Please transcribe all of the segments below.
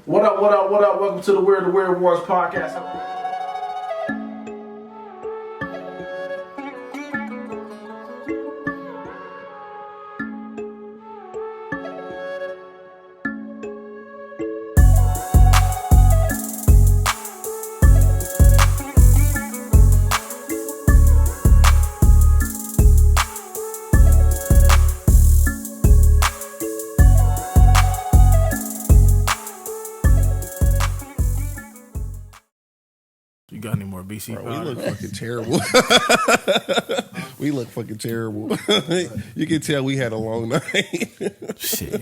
What up, what up, what up? Welcome to the Weird Wars podcast. You got any more BC? Bro, we look fucking terrible. We look fucking terrible. You can tell we had a long night. Shit.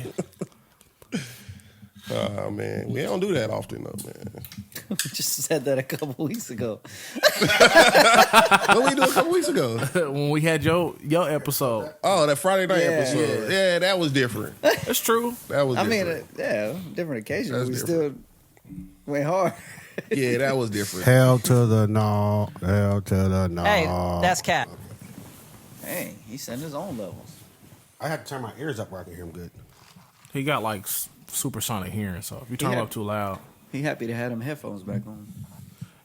Oh, man. We don't do that often, though, man. We just said that a couple weeks ago. What we do a couple weeks ago? When we had your episode. Oh, that Friday night Yeah. episode. Yeah, that was different. That's true. That was I different. mean, yeah, different occasions. That's We different. still went hard. Yeah, that was different. Hell to the no. Hell to the no. Hey, that's Cap. Hey, he's setting his own levels. I had to turn my ears up where I can hear him good. He got like supersonic hearing, so if you turn Yeah. him up too loud. He happy to have them headphones back on.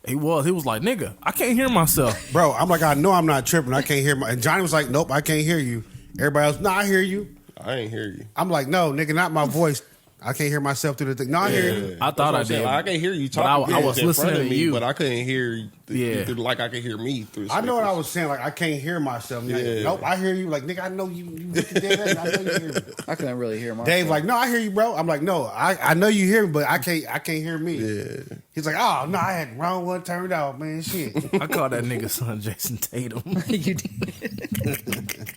He was like, nigga, I can't hear myself. Bro, I'm like, I know I'm not tripping. I can't hear my. And Johnny was like, nope, I can't hear you. Everybody else, no, I hear you. I ain't hear you. I'm like, no, nigga, not my voice. I can't hear myself through the thing. No, I hear you. I thought I did. I can hear you But talking. I was in listening front of to me, you. but I couldn't hear. Yeah. Like I could hear me through. The I know what I speakers. was saying. Like, I can't hear myself. Like, Yeah. nope, I hear you. Like, nigga, I know you dead. I know you hear me. I couldn't really hear my Dave, like, no, I hear you, bro. I'm like, no, I know you hear me, but I can't hear me. Yeah. He's like, oh, no, I had the wrong one turned off, man. Shit. I called that nigga son Jason Tatum. you did.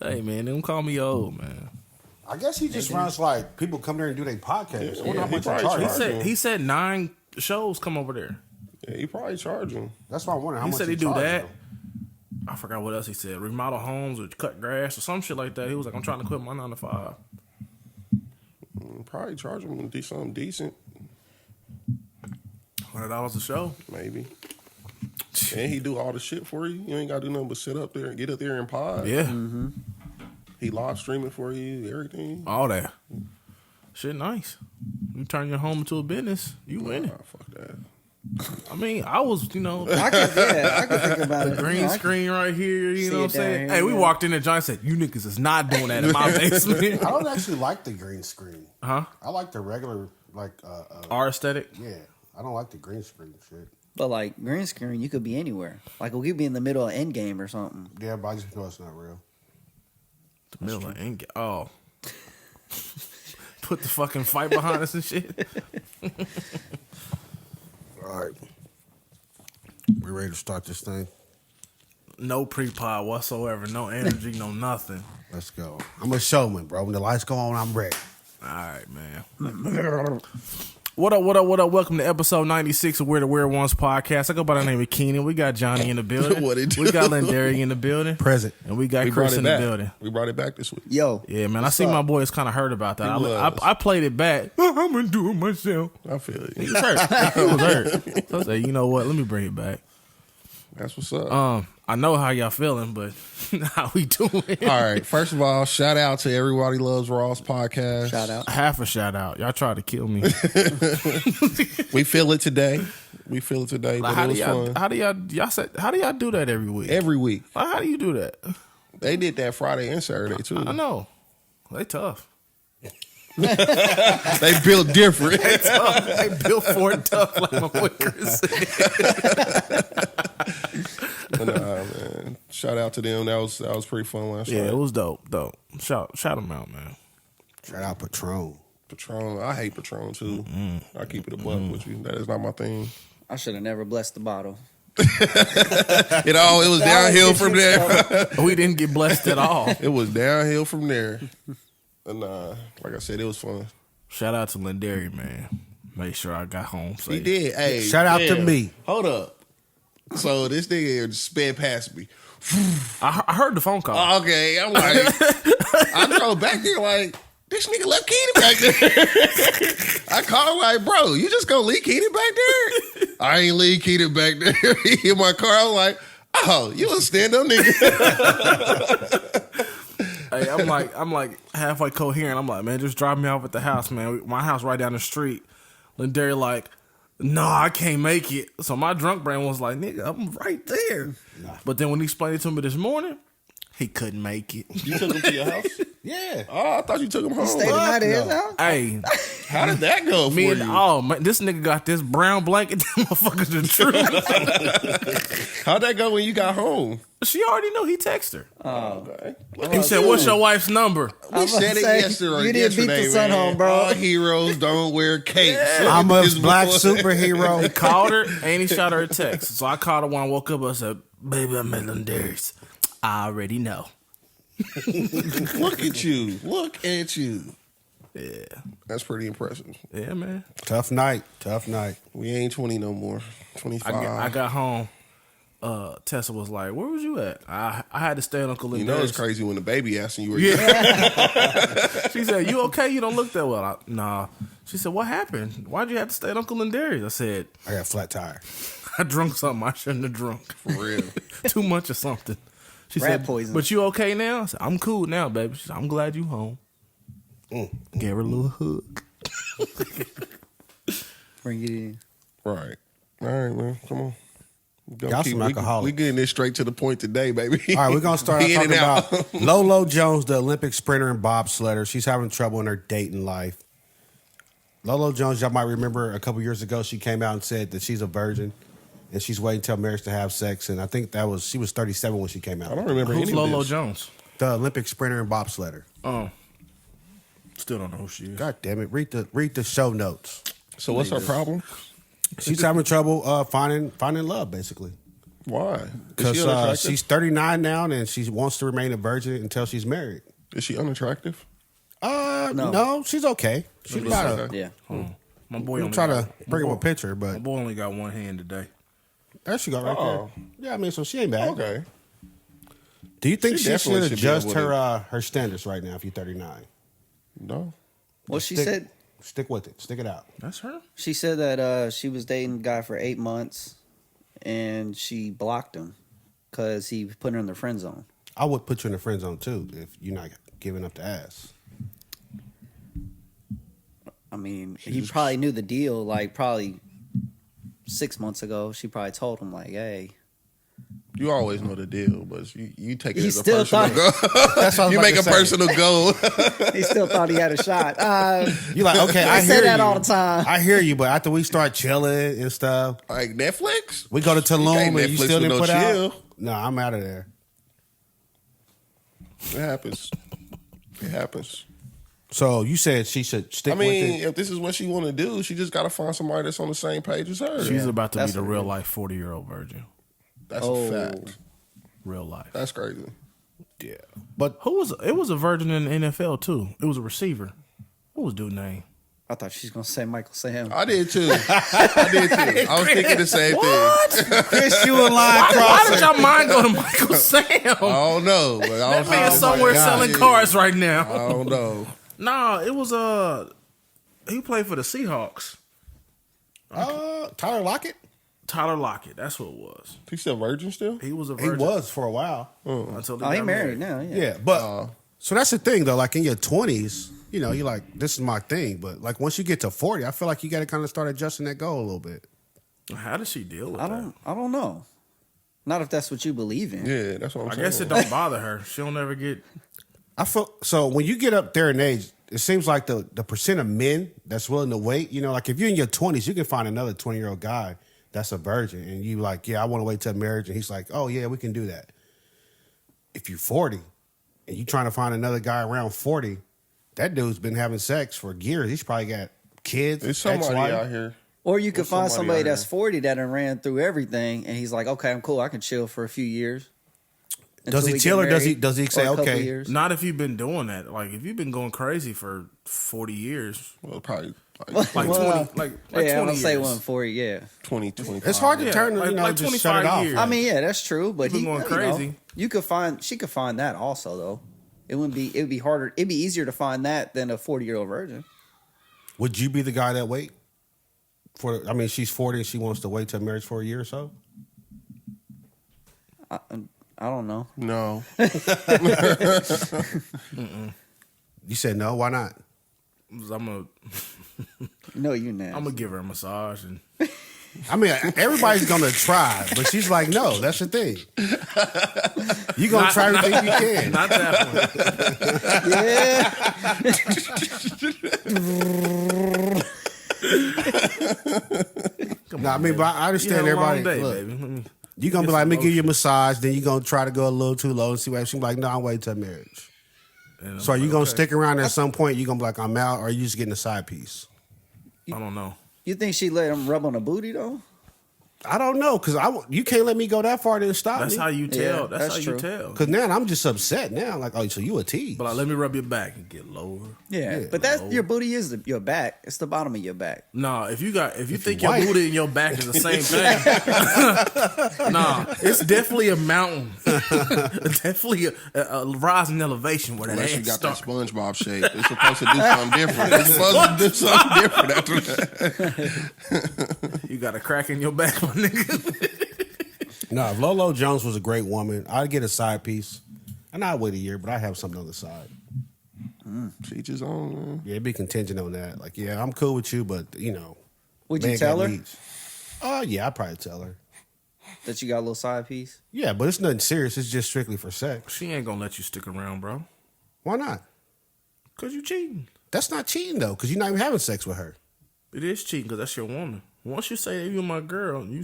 Hey man, don't call me old, man. I guess he just runs like people come there and do their podcast. I wonder Yeah, how he much they probably charge. He charge. said he said 9 shows come over there. Yeah, he probably charge him. That's why I wonder how He much said he he do charge that. them. I forgot what else he said. Remodel homes or cut grass or some shit like that. He was like, I'm trying to quit my 9 to 5. Probably charge him to do something decent, $100 a show. maybe. And he do all the shit for you. You ain't gotta do nothing but sit up there and get up there and pod. Yeah, He live streaming for you, everything. all that. Shit, nice. You turn your home into a business, you win it. Nah, fuck that. I mean, I was, I could think about it. green screen right here. You See know what I'm it down saying? here, Hey, we yeah. walked in there. John said, "You niggas is not doing that in my basement." I don't actually like the green screen. Huh? I like the regular, like, Our aesthetic. yeah. I don't like the green screen shit. But like green screen, you could be anywhere. Like we could be in the middle of Endgame or something. Yeah, but I just know it's not real. The middle of ink. Oh. Put the fucking fight behind us and shit. All right. We ready to start this thing? No pre-pod whatsoever. No energy, no nothing. Let's go. I'm a showman, bro. When the lights go on, I'm ready. All right, man. What up, what up, what up? Welcome to episode 96 of We're the Weird Ones podcast. I go by the name of Keenan. We got Johnny in the building. What it do? We got Lindari in the building. Present. And we got We brought Chris it in the back. building. We brought it back this week. Yo, Yeah, man. I see my boys kind of hurt about that. He was. I played it back. I'm going to do it myself. I feel it. He was hurt. He was hurt. So I said, you know what? Let me bring it back. That's what's up. I know how y'all feeling, but how we doing? All right. First of all, shout out to Everybody Loves Ross podcast. shout out. Half a shout out. Y'all tried to kill me. We feel it today. We feel it today, but Like, it was fun. how do y'all do that every week? Every week. Like, how do you do that? They did that Friday and Saturday, too. I know. They tough. They built different. They built for it tough, like my boy Chris said. But nah, man. Shout out to them. That was pretty fun last Yeah, night. it was dope. Shout them out, man. Shout out Patron. Patron. I hate Patron, too. I keep it a buck with you. That is not my thing. I should have never blessed the bottle. It was downhill from there. We didn't get blessed at all. It was downhill from there. And like I said, it was fun. Shout out to Lindari, man. Make sure I got home safe. He did. Hey, Shout out to me. Hold up. So this nigga just sped past me. I heard the phone call. Okay, I'm like, I drove back there like, this nigga left Keenan back there. I called him like, bro, you just gonna leave Keenan back there? I ain't leave Keenan back there. He in my car. I was like, oh, you a stand up nigga. Hey, I'm I'm like halfway coherent. I'm like, man, just drop me off at the house, man. My house right down the street. And Derry like, no, I can't make it. So my drunk brain was like, nigga, I'm right there. Nah. But then when he explained it to me this morning, he couldn't make it. You took him to your house? Yeah. Oh, I thought you took him home. Stayed the night at his house? Hey, how did that go for me you? and man, this nigga got this brown blanket. That motherfucker's the truth. How'd that go when you got home? She already knew. He texted her. Oh. Okay. He said, "What's your wife's number?" We said it yesterday. You didn't beat the sun home, bro. All heroes don't wear capes. I'm a black superhero. He called her and he shot her a text. So I called her when I woke up. I said, "Baby, I'm at Londarius. I already know." Look at you. Look at you. Yeah. That's pretty impressive. Yeah, man. Tough night. Tough night. We ain't 20 no more. 25. I got home. Tessa was like, "Where was you at?" I had to stay at Uncle Linda's. You know it's crazy when the baby asking you where Yeah. She said, "You okay? You don't look that well." Nah. She said, "What happened? Why'd you have to stay at Uncle Linda's?" I said, I got a flat tire. "I drunk something I shouldn't have drunk. For real. Too much or something." She Rat said, poison. "But you okay now?" I said, "I'm cool now, baby." She said, "I'm glad you home." Gave her a little hug. Bring it in. Right. All right, man. Come on. Y'all some alcoholics. We getting this straight to the point today, baby. All right, we're going to start In talking and out. about Lolo Jones, the Olympic sprinter and bobsledder. She's having trouble in her dating life. Lolo Jones, y'all might remember a couple years ago, she came out and said that she's a virgin and she's waiting till marriage to have sex. And I think she was 37 when she came out. I don't remember Who's any of Lolo this. Jones? The Olympic sprinter and bobsledder. Oh. Still don't know who she is. God damn it. Read the show notes. So what's her problem? She's having trouble finding love, basically. Why? Is she Because unattractive? she's 39 now and she wants to remain a virgin until she's married. Is she unattractive? No, she's okay. She's not okay. Yeah. My boy I'm only trying got, to bring him a picture, my but boy only got one hand today. there she go right Oh. there. Yeah, I mean, so she ain't bad. Okay. Do you think She she definitely should should be adjust able to- her standards right now if you're 39? No. Well, she said Stick with it. Stick it out. That's her? she said that she was dating a guy for 8 months, and she blocked him because he put her in the friend zone. I would put you in the friend zone too if you're not giving up the ass. I mean, he probably knew the deal. Like probably 6 months ago, she probably told him like, "Hey." You always know the deal, but you take it He as a still personal thought- goal. That's what I was You about make to a say. personal goal. He still thought he had a shot. You like, okay, I I say hear that you. all the time. I hear you, but after we start chilling and stuff, Like Netflix? we go to Tulum can't and you Netflix still with didn't no put chill. out. No, I'm out of there. It happens. It happens. So you said she should stick I mean, with it. if this is what she want to do, she just got to find somebody that's on the same page as her. She's about to be that's the what it real is. life 40-year-old virgin. That's Oh. a fact. Real life. That's crazy. Yeah, but It was a virgin in the NFL too. It was a receiver. What was dude's name? I thought she was gonna say Michael Sam. I did too. I was thinking the same thing. Chris, you and line Why crosser. did y'all mind go to Michael Sam? I don't know. But I That was man's oh my somewhere God. selling cars right I now. don't know. Nah, it was he played for the Seahawks. Tyler Lockett. Tyler Lockett, that's what it was. He's still virgin still? He was a He virgin was for a while. until they Oh, he got married now. Yeah. Yeah, but so that's the thing though. Like in your 20s, you know, you're like, this is my thing. But like once you get to 40, I feel like you got to kind of start adjusting that goal a little bit. How does she deal with I that? don't know. Not if that's what you believe in. Yeah, that's what I'm I saying. guess it don't bother her. She'll never get. I feel so when you get up there in age, it seems like the percent of men that's willing to wait. You know, like if you're in your 20s, you can find another 20-year-old guy that's a virgin, and you like, yeah, I want to wait till marriage, and he's like, oh yeah, we can do that. If you're 40 and you trying to find another guy around 40, that dude's been having sex for years. He's probably got kids. There's somebody ex-wife. out here. Or you could There's find somebody somebody out that's here. 40 that done ran through everything, and he's like, okay, I'm cool. I can chill for a few years. Does until he we chill get or does he married, say, or a couple okay, years. Not if you've been doing that. Like if you've been going crazy for 40 years, Well, probably like Well, 20, like yeah, I'm 20 gonna say years. 140. Yeah. 20, 25. It's hard to Yeah, turn, like- you know, like just shut it 25 off. years. I mean, yeah, that's true. But People going crazy. You could find. She could find that also, though. It wouldn't be. It would be harder. It'd be easier to find that than a 40-year-old virgin. Would you be the guy that wait for? I mean, she's 40 and she wants to wait till marriage for a year or so. I don't know. No. You said no. Why not? I'm No, you nasty. gonna give her a massage and I mean, everybody's gonna try, but she's like, no. That's the thing. You gonna try everything you can. not that one. No, I mean, but I You understand had a long everybody. day, Look, baby. you gonna be like, let me give you a massage. Then you gonna try to go a little too low and see what. She's like, no, I'm waiting till marriage. And So are I'm you like, gonna okay. stick around at some point? You gonna be like, I'm out, or are you just getting a side piece? I don't know. You think she let him rub on a booty though? I don't know, because you can't let me go that far to stop That's me. how you tell. Yeah, that's that's how true. you tell. Because now I'm just upset now. Like, oh, so you a tease? But like, let me rub your back and get lower. Yeah, Yeah. but that's your booty is your back. It's the bottom of your back. Nah, if you think your white. booty and your back is the same thing, nah, it's definitely a mountain. Definitely a rise in elevation where that Unless you ass got that start. SpongeBob shape. It's supposed to do something different. It's supposed to do something different after that. You got a crack in your back, my nigga. No, if Lolo Jones was a great woman, I'd get a side piece. And I'd wait a year, but I'd have something on the side. Each his own, man. Yeah, it'd be contingent on that. Like, yeah, I'm cool with you, but, you know. Would you man tell got her needs. Oh, yeah, I'd probably tell her. that you got a little side piece? Yeah, but it's nothing serious. It's just strictly for sex. She ain't gonna let you stick around, bro. Why not? Cause you cheating. That's not cheating, though, because you're not even having sex with her. It is cheating because that's your woman. Once you say you're my girl, you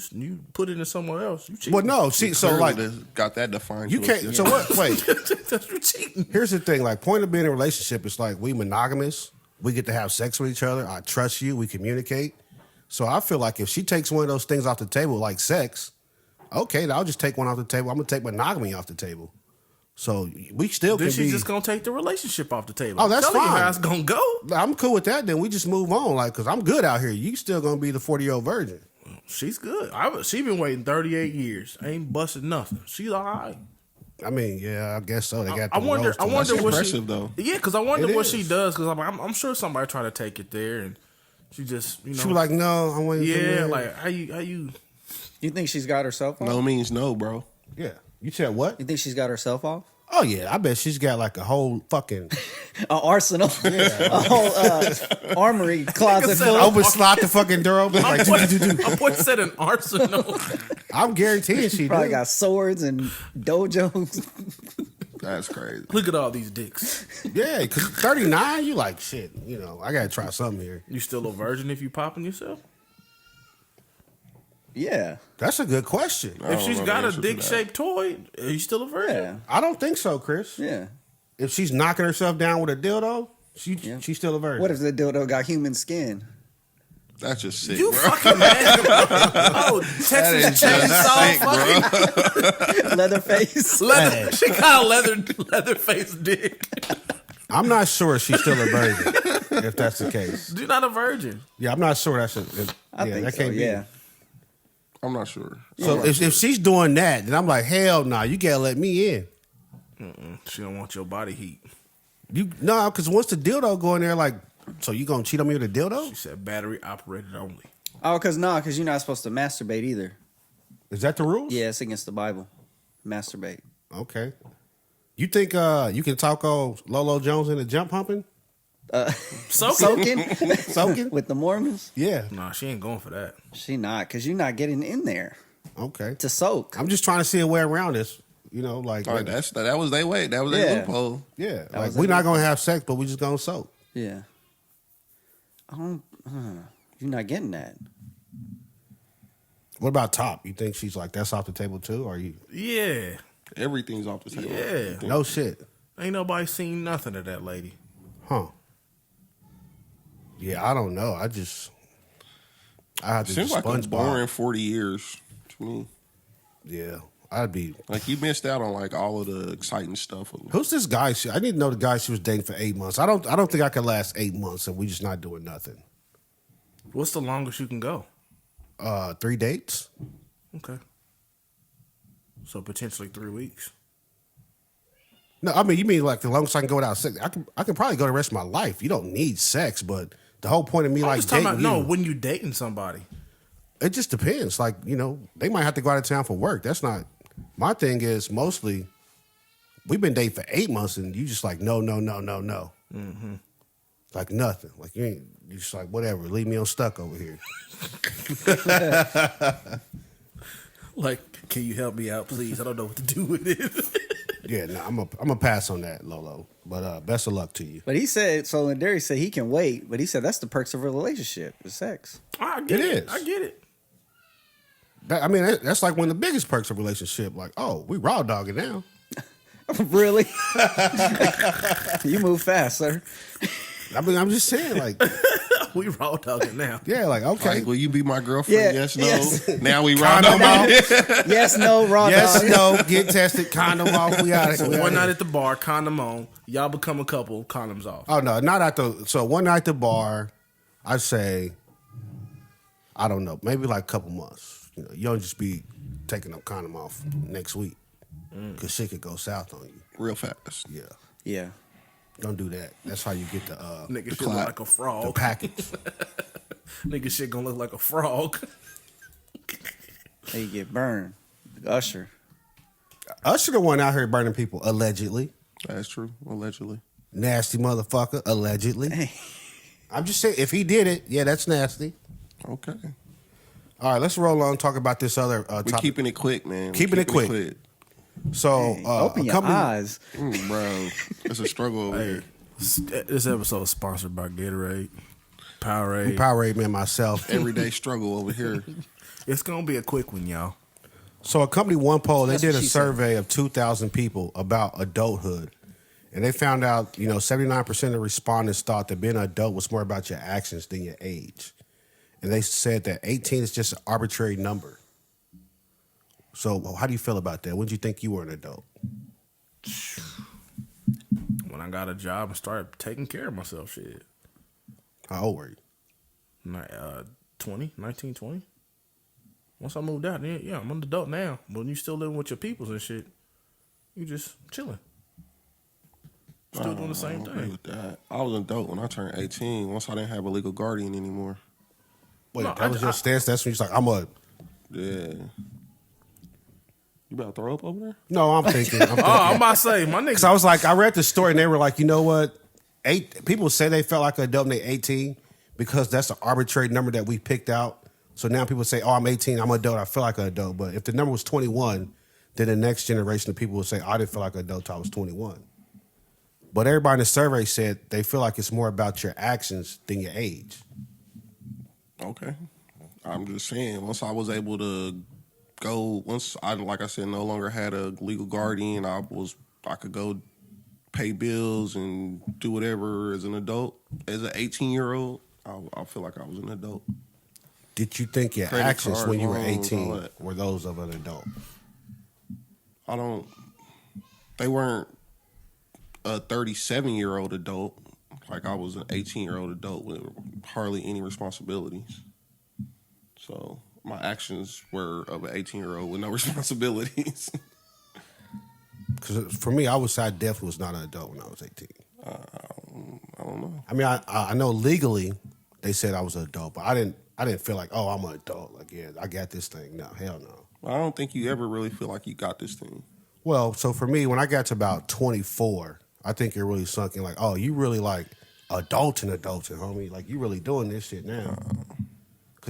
put it in somewhere else. You cheating. Well, no, see, so Clearly like, they got that defined. you to can't. us, So yeah. what? Wait. that's you cheating. Here's the thing. Like, point of being in a relationship is like we monogamous. We get to have sex with each other. I trust you. We communicate. So I feel like if she takes one of those things off the table, like sex, okay, then I'll just take one off the table. I'm gonna take monogamy off the table. So we still Then can she's be. just gonna take the relationship off the table. Oh, that's I'm telling you fine. how it's gonna go. I'm cool with that. Then we just move on. Like, cause I'm good out here. You still gonna be the 40-year-old virgin. She's good. She been waiting 38 years. Ain't busted nothing. She's all right. I mean, yeah, I guess so. They got. I the wonder. roast I to it. wonder That's what she. impressive, though. Yeah, because I wonder It what is. she does. Because I'm sure somebody tried to take it there, and she just She was like, "No, I'm waiting." for yeah, marriage." like how you. You think she's got herself off? No means no, bro. yeah. You said what? You think she's got herself off? Oh yeah, I bet she's got like a whole fucking An arsenal, a whole armory closet full. open slot the fucking door open. Like, My boy said an arsenal. I'm guaranteeing she Probably do. got swords and dojos. That's crazy. Look at all these dicks. Yeah, because 39, you like shit. You know, I gotta try something here. You still a virgin if you popping yourself? Yeah, That's a good question. If she's know got the a answer to dick shaped toy, are you still a virgin? yeah, I don't think so, Chris. yeah. If she's knocking herself down with a dildo, Yeah. she's still a virgin. What if the dildo got human skin? That's just sick, You bro. fucking man. Oh, Texas chainsaw fucking Leatherface. leather. She got a leatherface dick. I'm not sure she's still a virgin. If that's the case, You're not a virgin. yeah, I'm not sure that's I think so. Yeah. I'm not sure. So if she's doing that, then I'm like, hell no, you gotta let me in. She don't want your body heat. You no, because once the dildo go in there, like, so you gonna cheat on me with a dildo? She said battery operated only. Oh, because you're not supposed to masturbate either. Is that the rules? Yeah, it's against the Bible. Masturbate. Okay. You think you can talk Lolo Jones into jump humping? Soaking? Soaking? With the Mormons? Yeah. Nah, she ain't going for that. She not, because you're not getting in there Okay. to soak. I'm just trying to see a way around this. You know, like, All right, that was their way. That was their Yeah. loophole. yeah, like was we're a not gonna have sex, but we just gonna soak. Yeah. I don't, you're not getting that. What about top? You think she's like that's off the table too, or you? Yeah. Everything's off the table. Yeah. No shit, Ain't nobody seen nothing of that lady. huh? Yeah, I don't know. I have to Seems just like a SpongeBob. boring 40 years to me. Yeah, I'd be. Like you missed out on like all of the exciting stuff. Who's this guy? I need to know the guy she was dating for 8 months. I don't think I could last 8 months and we just not doing nothing. What's the longest you can go? 3 dates. Okay. So potentially 3 weeks. No, I mean you mean like the longest I can go without sex. I can probably go the rest of my life. You don't need sex, but the whole point of me I'm like just talking dating about, you, no, when you dating somebody. it just depends. Like, you know, they might have to go out of town for work. That's not My thing is mostly we've been dating for 8 months and you just like no. Mm-hmm. Like nothing. Like you ain't. You just like whatever. Leave me on stuck over here. Like, can you help me out, please? I don't know what to do with it. Yeah, no, I'm a pass on that, Lolo. But best of luck to you. But he said, so Darius said he can wait, but he said that's the perks of a relationship, is sex. I get It it. is. I get it. That's like one of the biggest perks of a relationship. Like, oh, we raw dogging now. Really? You move fast, sir. I mean, I'm just saying, like, We raw dogging now. yeah, like okay, Like, will you be my girlfriend? Yeah, Yes, no. yes. Now we ride condom on off. Yes, no, raw Yes, dog. no, get tested, condom off. We out. So one night at the bar, condom on. Y'all become a couple, condoms off. Oh no, not at the. So one night at the bar, I say, I don't know, maybe like a couple months. You know, you don't just be taking a condom off next week because shit could go south on you. real fast. Yeah, Yeah. don't do that. That's how you get the Nigga shit clap. look like a the frog. package. Nigga shit gonna look like a frog. Hey, you get burned. Usher. Usher the one out here burning people allegedly. That's true. Allegedly. Nasty motherfucker allegedly. Hey. I'm just saying if he did it, yeah, that's nasty. Okay. All right, let's roll on and talk about this other We topic. keeping it quick, man. We Keeping it quick. So Hey, open a your company, eyes. Bro, it's a struggle over here. This episode is sponsored by Gatorade, Powerade. Powerade man myself. Everyday struggle over here. It's gonna be a quick one, y'all. So a company OnePoll, they That's did what a she said. survey of 2,000 people about adulthood. And they found out, 79% of respondents thought that being an adult was more about your actions than your age. And they said that 18 is just an arbitrary number. So how do you feel about that? When did you think you were an adult? When I got a job and started taking care of myself, shit. How old were you? 19, 20. Once I moved out, yeah, I'm an adult now. But when you still living with your peoples and shit, you just chilling. Still doing the same I agree thing. with that. I was an adult when I turned 18. Once I didn't have a legal guardian anymore. Wait, No, that was your stance? That's when you're like, I'm a... Yeah. You about to throw up over there? No, I'm thinking. Oh, I'm about to say, my Because nigga. I was like, I read the story and they were like, you know what? People say they felt like an adult when they're 18 because that's an arbitrary number that we picked out. So now people say, oh, I'm 18, I'm an adult, I feel like an adult. But if the number was 21, then the next generation of people would say, I didn't feel like an adult till I was 21. But everybody in the survey said they feel like it's more about your actions than your age. Okay. I'm just saying, once I was able to go, once I, like I said, no longer had a legal guardian, I could go pay bills and do whatever as an adult. As an 18-year-old, I feel like I was an adult. Did you think your Credit actions card when you were loans, all 18 that. were those of an adult? They weren't a 37-year-old adult. Like I was an 18-year-old adult with hardly any responsibilities. So my actions were of an 18-year-old with no responsibilities. Because for me, I would say I definitely was not an adult when I was 18. I don't know. I mean, I know legally they said I was an adult, but I didn't feel like, oh, I'm an adult. Like, yeah, I got this thing. No, hell no. I don't think you ever really feel like you got this thing. Well, so for me, when I got to about 24, I think it really sunk in like, oh, you really like adulting, homie. Like, you really doing this shit now.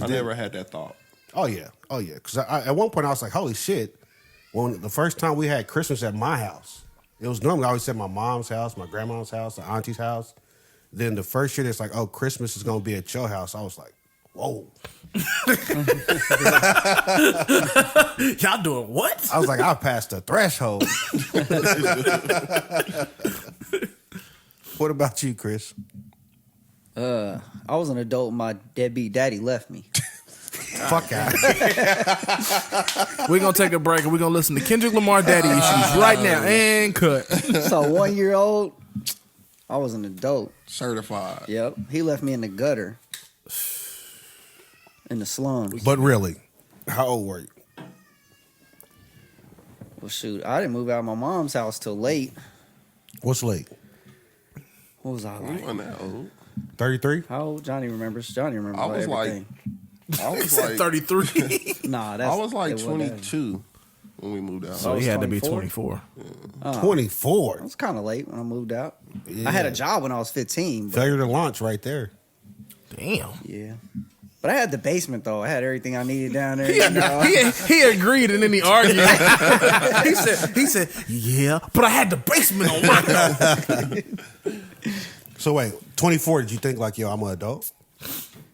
I never had that thought. Oh, yeah. Because at one point I was like, holy shit. When the first time we had Christmas at my house, it was normally I always at my mom's house, my grandma's house, the auntie's house. Then the first year it's like, oh, Christmas is going to be at your house. I was like, whoa. Y'all doing what? I was like, I passed the threshold. What about you, Chris? I was an adult when my deadbeat daddy left me. Fuck out. We're gonna take a break and we're gonna listen to Kendrick Lamar Daddy Issues right now and cut. So 1 year old, I was an adult. Certified. Yep. He left me in the gutter. In the slums. But really, how old were you? Well, shoot, I didn't move out of my mom's house till late. What's late? What was I I like? wasn't that old. 33? How old? Johnny remembers. Johnny remembers I was like- everything. I was Said like 33. Nah, that's I was like it wasn't that. 22. when we moved out. So was he had to be 24? 24. 24. I was kind of late when I moved out. I had a job when I was 15. But Failure to launch right there. Damn. yeah. But I had the basement, though. I had everything I needed down there. He agreed and then he argued. he said, yeah, but I had the basement on lock. So wait, 24, did you think like, yo, I'm an adult?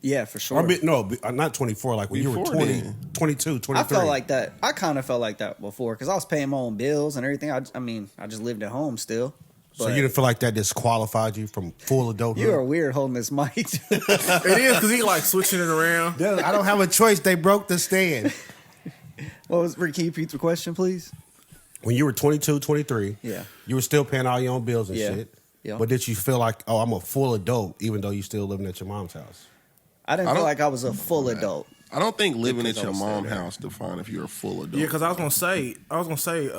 Yeah, for sure. Not 24, like when you were Before 20, then. 22, 23. I felt like that. I kind of felt like that before because I was paying my own bills and everything. I just lived at home still. So But you didn't feel like that disqualified you from full adulthood? you are weird holding this mic. It is because he like switching it around. Dude, I don't have a choice. They broke the stand. Can you repeat the question, please? When you were 22, 23, Yeah. you were still paying all your own bills and Yeah. shit. Yeah. But did you feel like, oh, I'm a full adult even though you still living at your mom's house? I didn't feel like I was a full adult. I don't think living at Because I your was mom's there. house define if you're a full adult. Yeah, because I was gonna say,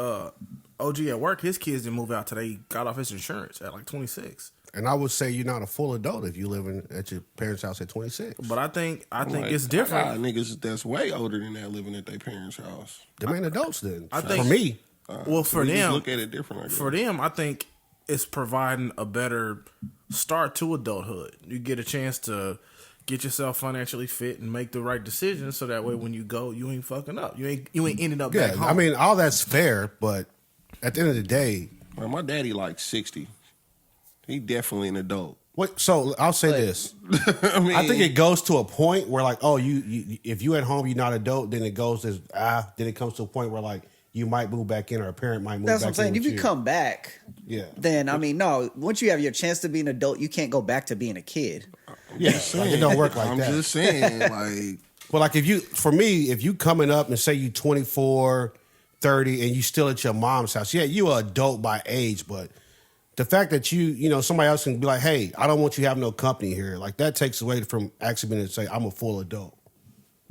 OG at work, his kids didn't move out till they got off his insurance at like 26. And I would say you're not a full adult if you living at your parents' house at 26. But I think Like, it's I got different. niggas that's way older than that living at their parents' house. Them ain't adults then. I think- For me, Well, for We just them, look at it different. I guess. for them, I think it's providing a better start to adulthood. You get a chance to get yourself financially fit and make the right decisions, so that way when you go, you ain't fucking up. You ain't ending up yeah, back home. I mean, all that's fair, but at the end of the day, Man, my daddy like 60. He definitely an adult. so I'll say this. I mean, I think it goes to a point where like, oh, you if you at home, you're not adult, then it goes as then it comes to a point where like you might move back in or a parent might move That's back what I'm saying. in If with you come back, Yeah. then no. Once you have your chance to be an adult, you can't go back to being a kid. Yeah, like, it don't work like I'm that. just saying, like, But like if you coming up and say you 24, 30 and you still at your mom's house, yeah, you an adult by age, but the fact that somebody else can be like, hey, I don't want you to have no company here, like that takes away from actually being able to say I'm a full adult.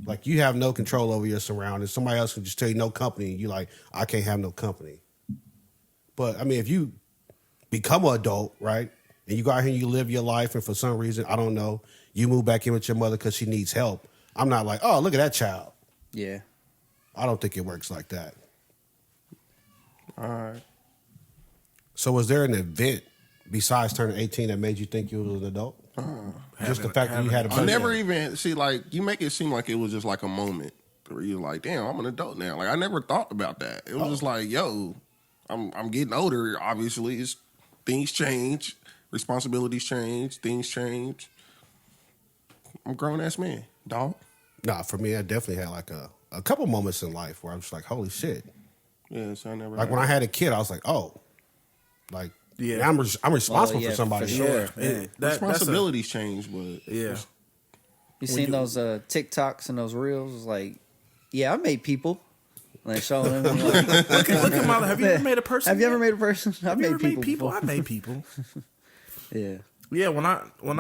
Like you have no control over your surroundings. Somebody else can just tell you no company, and you like, I can't have no company. But I mean, if you become an adult, right, and you go out here and you live your life, and for some reason, I don't know, you move back in with your mother because she needs help, I'm not like, oh, look at that child. Yeah. I don't think it works like that. all right. So was there an event besides turning 18 that made you think you was an adult? Just the fact that you had a I never even see, like, you make it seem like it was just like a moment where you're like, damn, I'm an adult now. Like, I never thought about that. It was just like, yo, I'm getting older. Obviously, things change, responsibilities change, things change. I'm a grown ass man, dog. Nah, for me, I definitely had like a couple moments in life where I was like, holy shit. Yeah, so I never. Like when I had a kid, I was like, oh, like, Yeah. I'm responsible yeah, for somebody. for sure. responsibilities change, but Yeah. You seen those TikToks and those reels? It's like, yeah, I made people. Like showing them. Like, Look at my. Have you ever made a person? have you ever yet? made a person? I Have you made ever made people. people? I made people. Yeah. Yeah, when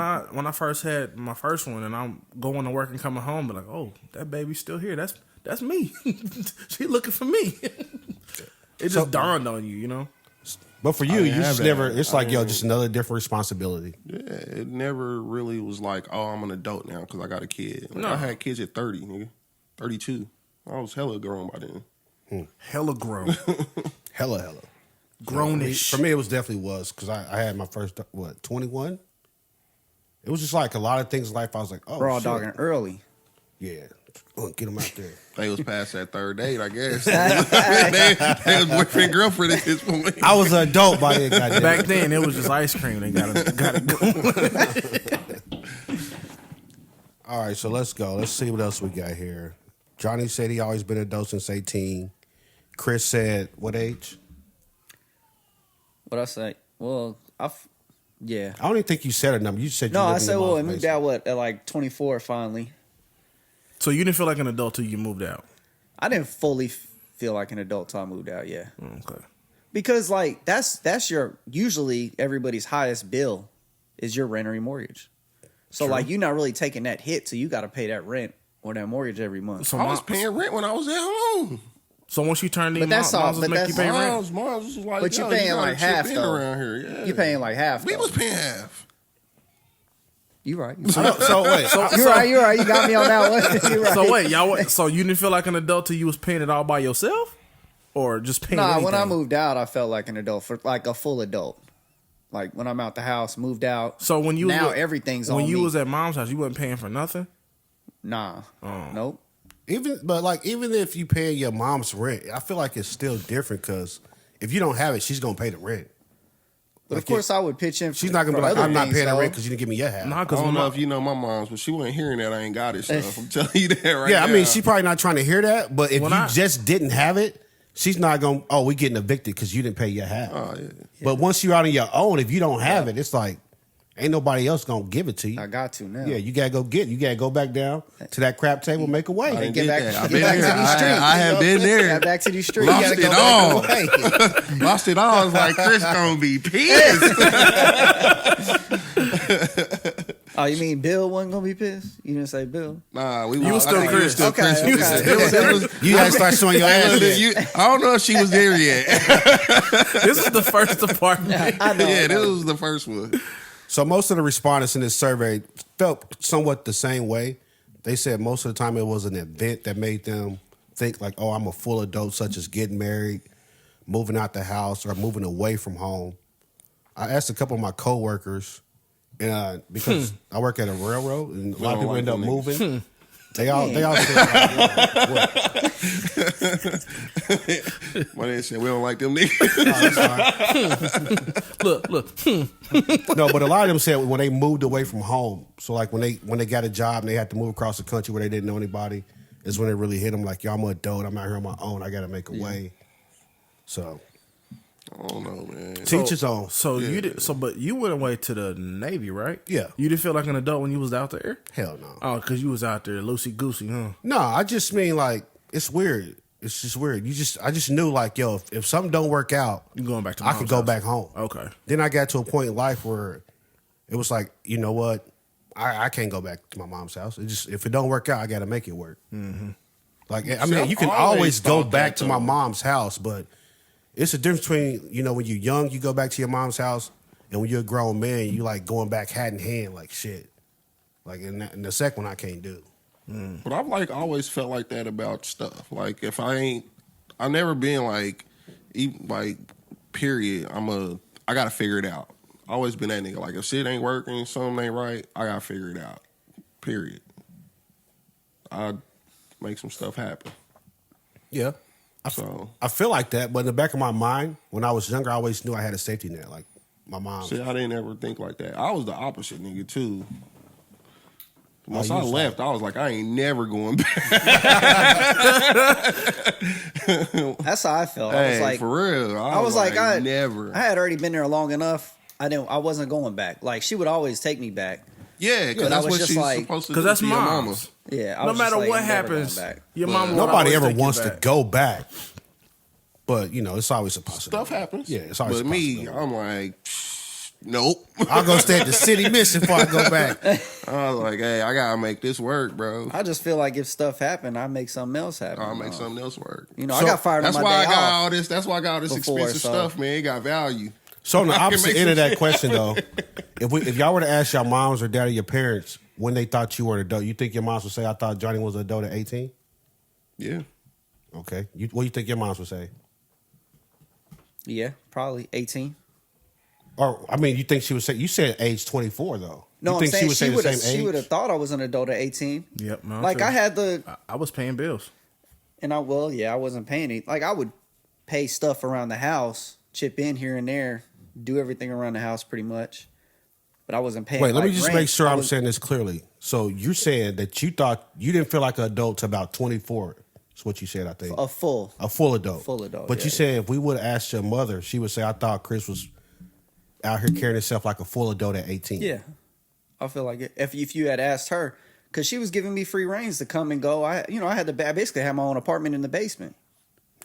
I first had my first one, and I'm going to work and coming home, but like, oh, that baby's still here. That's me. She looking for me. It just dawned on you, you know. But for you, didn't you have just that. never, it's like, yo, didn't- just another different responsibility. yeah, it never really was like, oh, I'm an adult now because I got a kid. Like, No. I had kids at 30, nigga, 32. I was hella grown by then. Hella grown, Hella. grownish. For me, it was definitely because I had my first, 21? It was just like a lot of things in life. I was like, oh, Raw shit. dogging early. Yeah. Get them out there. They was past that third date, I guess. they was boyfriend girlfriend at this point. I was an adult by then, goddamn. Back then, it was just ice cream. They got it going. All right, so let's go. Let's see what else we got here. Johnny said he always been an adult since 18. Chris said, what age? What I say? Well, yeah. I don't even think you said a number. You said you No, lived I in said, your well, I mom's moved basement. out at like 24 finally. So you didn't feel like an adult till you moved out. I didn't fully feel like an adult till I moved out. Yeah. Okay. Because like that's your usually everybody's highest bill is your rent or your mortgage. So like you're not really taking that hit, so you got to pay that rent or that mortgage every month. So I was paying rent when I was at home. So once you turned in, But that's all- moms but make you that's- pay rent. Miles was like, But yo, you paying gotta like chip half, in though. around here. Yeah. You're paying like half. We though. was paying half. You right. So wait. You're right. You're right. You got me on that one. You're right. So wait, y'all. So you didn't feel like an adult till you was paying it all by yourself? or just paying? Nah, when I anything? moved out, I felt like an adult, for like a full adult. Like when I'm out the house, moved out. So when you now was, everything's on when you me. was at mom's house, you wasn't paying for nothing. Nah, nope. Even if you pay your mom's rent, I feel like it's still different because if you don't have it, she's gonna pay the rent. But Like of course, I would pitch in. She's not gonna be like, I'm not paying the rent because you didn't give me your half. Nah, I because don't know if you know my mom's, but she wasn't hearing that I ain't got it stuff. I'm telling you that right now. Yeah, I mean, she probably not trying to hear that, but if When you just didn't have it, she's not going, oh, we getting evicted because you didn't pay your half. Oh, yeah. But once you're out on your own, if you don't have it, it's like, ain't nobody else going to give it to you. I got to now. Yeah, you got to go get it. You got to go back down to that crap table, make a way. I Get did back, that. I've get been back there. to these streets. I have been there. Get back to these streets. Lost You it gotta all. go back away. Lost it all. I was like, Chris gonna be pissed. Oh, you mean Bill wasn't gonna be pissed? You didn't say Bill. Nah, You was still I think Chris. Still Okay, Chris. okay. It was- You got to start showing your ass. I don't know if she was there yet. This is the first apartment. I know. Yeah, this was the first one. So most of the respondents in this survey felt somewhat the same way. They said most of the time it was an event that made them think like, oh, I'm a full adult, such as getting married, moving out the house, or moving away from home. I asked a couple of my coworkers, and because I work at a railroad, and a lot of people end up moving. They all said, like, what? Why they said we don't like them niggas? Oh, that's fine. Look. No, but a lot of them said when they moved away from home. So like when they got a job and they had to move across the country where they didn't know anybody, is when it really hit them. Like, yo, I'm an adult. I'm out here on my own. I got to make a way. So I don't know, man. teach his own. So you did. So, but you went away to the Navy, right? Yeah. You didn't feel like an adult when you was out there. Hell no. Oh, because you was out there loosey goosey, huh? No, I just mean like it's weird. It's just weird. I just knew like, yo, if something don't work out, You going back to? I mom's could go house. back home. Okay. Then I got to a point in life where it was like, you know what, I can't go back to my mom's house. It just if it don't work out, I got to make it work. Mm-hmm. Like I mean, I've you can always always go thought back that, to my though. mom's house, but it's a difference between when you're young, you go back to your mom's house, and when you're a grown man, you like going back hand in hand like shit. Like in the second one, I can't do. But I've like always felt like that about stuff. Like if I've never been like, period. I gotta figure it out. Always been that nigga. Like if shit ain't working, something ain't right, I gotta figure it out. Period. I make some stuff happen. Yeah. So I feel like that, but in the back of my mind, when I was younger, I always knew I had a safety net. Like my mom. see, I didn't ever think like that. I was the opposite nigga too. Once you I was left, I was like, I ain't never going back. That's how I felt. I was Hey, like, for real. I was like, I never. I had already been there long enough. I wasn't going back. Like she would always take me back. Yeah, because But I that's was what just she's like- supposed to do. Because that's to your mama. moms. Yeah. I No was just matter like, what I'm never going happens, back. your mom. will Nobody always ever take you wants back. to go back, but it's always a possibility. Stuff happens. Yeah, it's always But a me, possibility. I'm like, nope. I'll go stay at the city mission before I go back. I was like, hey, I gotta make this work, bro. I just feel like if stuff happened, I make something else happen. I'll make something else work. I So, got fired That's on my why I day got off. all this. That's why I got all this Before, expensive so- stuff, man. It got value. So on the I can opposite make end of some that question, though, if y'all were to ask your moms or dad or your parents when they thought you were an adult, you think your moms would say, "I thought Johnny was an adult at 18"? Yeah. Okay, what do you think your moms would say? Yeah, probably 18. Or I mean, you think she would say? You said age 24 though. No, you I'm think saying she would say the same she age? would have thought I was an adult at 18. Yep. No, Like true. I had the I was paying bills. and I wasn't paying it. Like I would pay stuff around the house, chip in here and there, do everything around the house pretty much. But I wasn't paying. Wait, let me like, just rent. make sure I I'm was- saying this clearly. So you're saying that you thought you didn't feel like an adult to about 24. That's what you said, I think. a full. A full adult. Full adult, But yeah. you said if we would have asked your mother, she would say, I thought Chris was out here carrying himself like a full adult at 18. Yeah, I feel like it. If you had asked her, because she was giving me free reigns to come and go. I basically had my own apartment in the basement.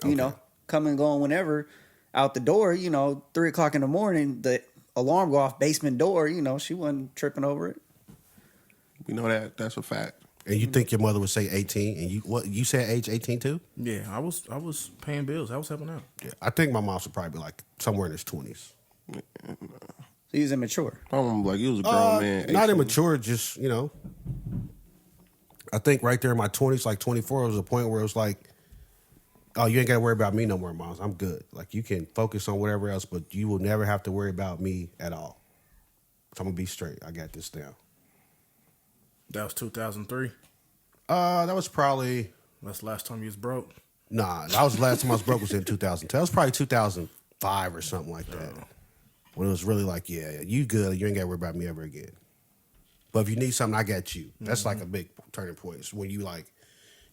Come and go whenever. Out the door, 3:00 in the morning, the alarm go off basement door. She wasn't tripping over it. We know that. That's a fact. And you think your mother would say 18, and you said age 18 too? Yeah, I was paying bills. I was helping out. Yeah, I think my mom would probably be like somewhere in his 20s. He was immature. I'm like, you was a grown man. Not 18. immature, just, I think right there in my 20s, like 24, was a point where it was like, oh, you ain't got to worry about me no more, moms. I'm good. Like, you can focus on whatever else, but you will never have to worry about me at all. So I'm going to be straight. I got this down. That was 2003. That was probably... That's the last time you was broke. Nah, that was the last time I was broke was in 2010. That was probably 2005 or something like that. When it was really like, yeah, you good. You ain't got to worry about me ever again. But if you need something, I got you. That's like a big turning point. It's when you like,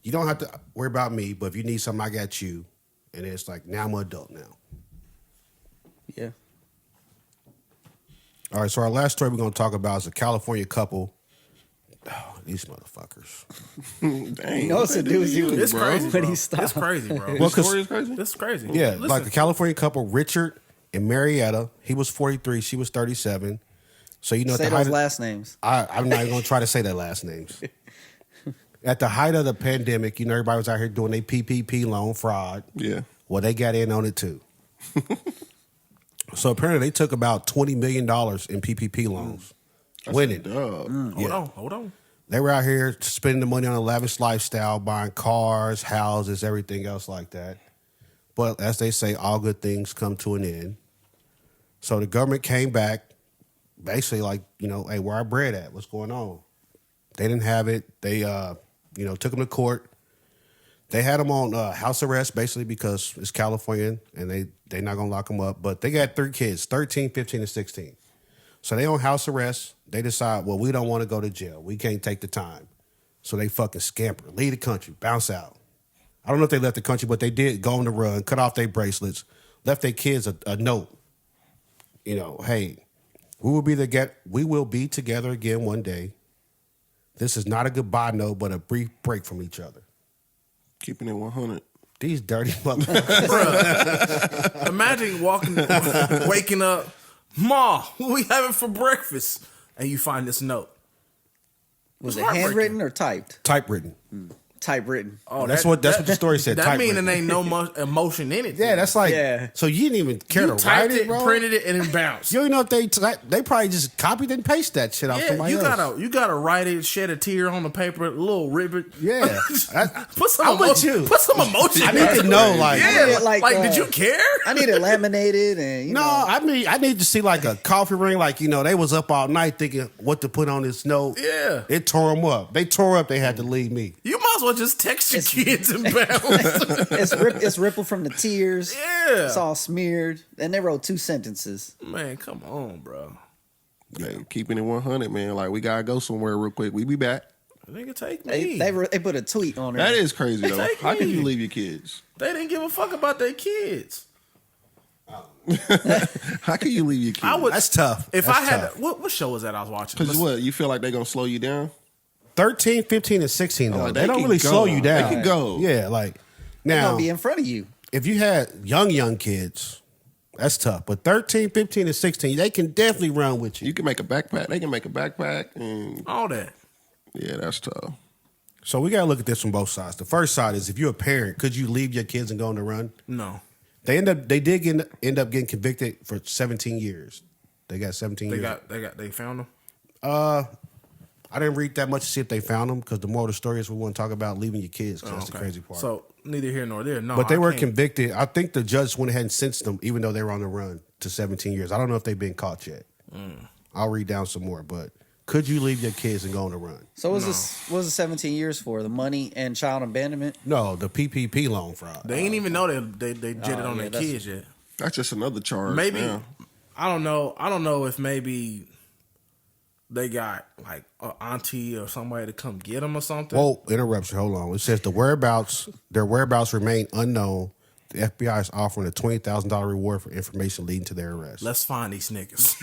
you don't have to worry about me, but if you need something, I got you. And it's like, now I'm an adult now. Yeah. All right, so our last story we're going to talk about is a California couple. Oh, these motherfuckers. Dang. You know what's the dudes you It's crazy, when bro. he stopped. It's crazy, bro. Well, 'cause- Story is crazy. It's crazy. Yeah, Listen, like the California couple, Richard and Marietta. He was 43, she was 37. So, you know, at Say the height those of, last names. I'm not even going to try to say their last names. At the height of the pandemic, you know, everybody was out here doing their PPP loan fraud. Yeah. Well, they got in on it too. So apparently they took about $20 million in PPP loans. Winning. Dog. Hold on. They were out here spending the money on a lavish lifestyle, buying cars, houses, everything else like that. But as they say, all good things come to an end. So the government came back, basically like, you know, hey, where our bread at? What's going on? They didn't have it. They, took them to court. They had them on house arrest, basically, because it's California, and they're not going to lock them up. But they got 3 kids, 13, 15, and 16. So they on house arrest. They decide, well, we don't want to go to jail. We can't take the time. So they fucking scamper, leave the country, bounce out. I don't know if they left the country, but they did go on the run, cut off their bracelets, left their kids a note. You know, hey, we will be together again one day. This is not a goodbye note, but a brief break from each other. Keeping it 100. These dirty motherfuckers. Imagine waking up, Ma, what we having for breakfast? And you find this note. Was It's it heartbreaking. handwritten or typed? Typewritten. Typewritten. Oh, That's what the story said. That mean typewritten. there ain't no emotion in it. Yeah, that's like, Yeah. so you didn't even care you to write typed it, it, bro? printed it, and then bounced. You don't know if they probably just copied and pasted that shit off Yeah, somebody you else. gotta write it, shed a tear on the paper, a little ribbon. Yeah. Put some I'm with emotion. you. Put some emotion. I in need it. to know, like, Yeah, like, did you care? I need it laminated and no, I mean, I need to see like a coffee ring, like, you know, they was up all night thinking what to put on this note. Yeah. It tore them up. They tore up, they had to leave me. You might as well just text your kids and bounce. it's rippled from the tears. Yeah. It's all smeared. And they wrote 2 sentences. Man, come on, bro. Hey, keeping it 100, man. Like, we got to go somewhere real quick. We be back. Nigga, take They, me. they put a tweet on it. That is crazy, though. Take How can me. you leave your kids? They didn't give a fuck about their kids. How can you leave your kids? I would. That's tough. If That's I had tough. what show was that I was watching? Because what? You feel like they're going to slow you down? 13, 15, and 16, though. like, they they don't can really go. slow you down. They can go. Yeah, like, They're now, gonna be in front of you. if you had young kids, that's tough. But 13, 15, and 16, they can definitely run with you. You can make a backpack. They can make a backpack. And All that. yeah, that's tough. So we got to look at this from both sides. The first side is if you're a parent, could you leave your kids and go on the run? No. They end up getting convicted for 17 years. They got 17 years. They found them. I didn't read that much to see if they found them because the moral of the story is we want to talk about leaving your kids because that's the crazy part. So neither here nor there. No, but they I were can't. convicted. I think the judge went ahead and sentenced them even though they were on the run to 17 years. I don't know if they've been caught yet. I'll read down some more. But could you leave your kids and go on the run? So what was the 17 years for? The money and child abandonment? No, the PPP loan fraud. They ain't even know they jetted on yeah, their that's- kids yet. That's just another charge. Maybe Yeah. I don't know. I don't know if maybe they got like an auntie or somebody to come get them or something. Whoa, interruption. Hold on. It says their whereabouts remain unknown. The FBI is offering a $20,000 reward for information leading to their arrest. Let's find these niggas.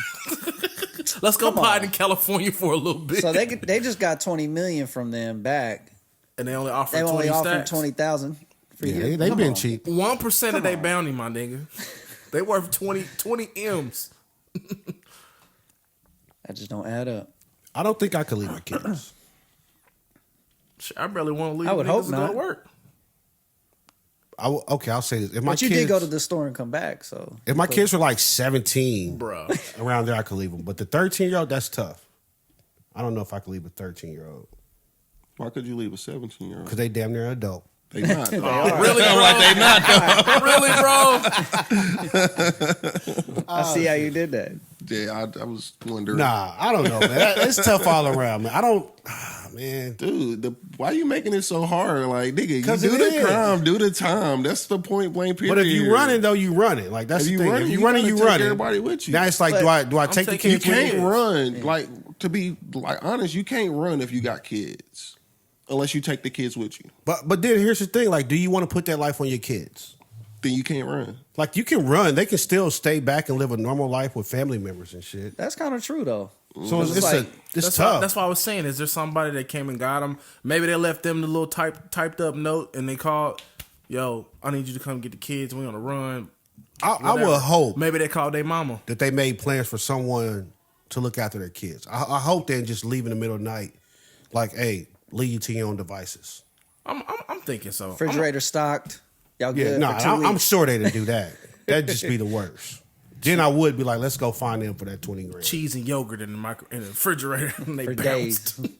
Let's go pod in California for a little bit. So they just got 20 million from them back. and they only offer They 20 only offered stacks. 20,000 for Yeah, you. they've been cheap. 1% of their bounty, my nigga. They worth 20 M's. That just don't add up. I don't think I could leave my kids. Shit, I barely want to leave I would niggas hope to go not. to work. Okay, I'll say this. If my But you kids, did go to the store and come back, so if my kids were like 17, Bruh. around there, I could leave them. But the 13-year-old, that's tough. I don't know if I could leave a 13-year-old Why could you leave a 17-year-old? because they damn near an adult. They not. They are. Really, I'm bro? like, they not, though. Really, bro? I see how you did that. Yeah, I was wondering. Nah, I don't know, man. It's tough all around, man. I don't, man. Dude, why you making it so hard? Like, nigga, you 'Cause do it the is. crime, do the time. That's the point blank period. But if you running though, you running. Like that's If the you thing. running, If you you running, gotta you take running. everybody with you. Now it's like, But do I take the taking You kids with can't me? run. Like, to be like honest, you can't run if you got kids. Unless you take the kids with you. But then here's the thing. Like, do you want to put that life on your kids? Then you can't run. Like you can run. They can still stay back and live a normal life with family members and shit. That's kind of true though. So it's like- That's tough. that's why I was saying. Is there somebody that came and got them? Maybe they left them the little typed up note, and they called, "Yo, I need you to come get the kids. We on a run." I Whatever. will hope Maybe they called their mama. that they made plans for someone to look after their kids. I hope they didn't just leave in the middle of the night. Like, hey, leave you to your own devices. I'm thinking so. Refrigerator stocked. Y'all Yeah, good no, for 2 I'm weeks. sure they didn't do that. That'd just be the worst. Then I would be like, let's go find them for that 20 grand. Cheese and yogurt in the refrigerator, and they For bounced. days.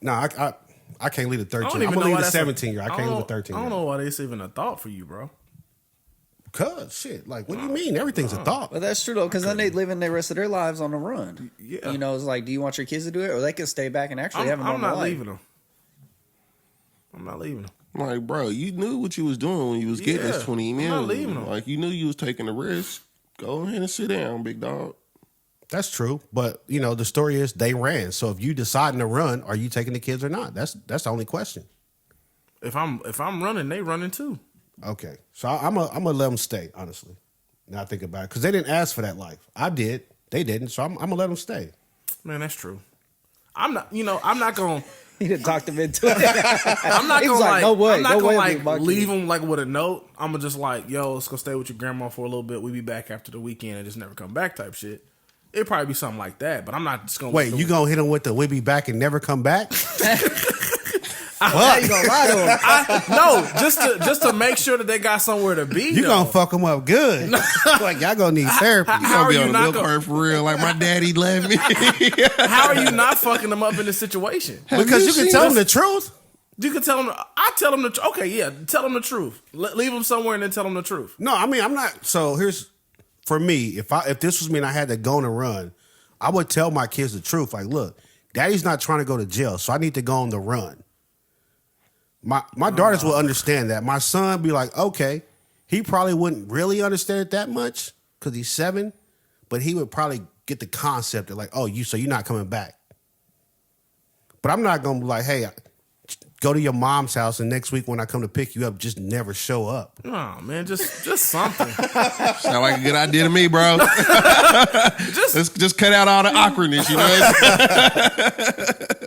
No, I can't leave the 13. I don't I'm even gonna know leave why the that's 17 year. I can't leave the 13 I don't year. know why that's even a thought for you, bro. Cause shit, like, what do you mean? Everything's a thought. But that's true though, because then they living the rest of their lives on the run. Yeah. You know, it's like, do you want your kids to do it, or they can stay back and actually have a normal I'm not life? leaving them. I'm not leaving them. Like, bro, you knew what you was doing when you was getting Yeah, this 20 I'm million. not leaving them. Like, you knew you was taking the risk. Go ahead and sit down, big dog. That's true, but you know the story is they ran. So if you deciding to run, are you taking the kids or not? That's the only question. If I'm running, they running too. Okay, so I'm gonna let them stay. Honestly, now I think about it, because they didn't ask for that life. I did. They didn't. So I'm gonna let them stay. Man, that's true. I'm not. I'm not gonna. He done talked him into it. I'm not He gonna was like, no way, I'm not no gonna way, like big monkey. leave them like with a note. I'm gonna just like, yo, let's go stay with your grandma for a little bit. We be back after the weekend and just never come back type shit. It'd probably be something like that, but I'm not just gonna Wait, you gonna hit them with the "we'll be back" and never come back? How you gonna lie to him? No, just to make sure that they got somewhere to be. You gonna fuck them up good. Like y'all gonna need therapy. You How gonna are be you on the not milk gonna- cart for real. Like, my daddy left me. How are you not fucking them up in this situation? Because you can tell them the truth. You can tell them. I tell them the. Okay, yeah, tell them the truth. Leave them somewhere and then tell them the truth. No, I mean I'm not. So here's for me. If this was me and I had to go on a run, I would tell my kids the truth. Like, look, Daddy's not trying to go to jail, so I need to go on the run. My daughters will understand that. My son be like, okay, he probably wouldn't really understand it that much because he's 7, but he would probably get the concept of like, oh, so you're not coming back. But I'm not gonna be like, hey, go to your mom's house and next week when I come to pick you up, just never show up. No, man, just something. Sound like a good idea to me, bro. Let's just cut out all the awkwardness, you know?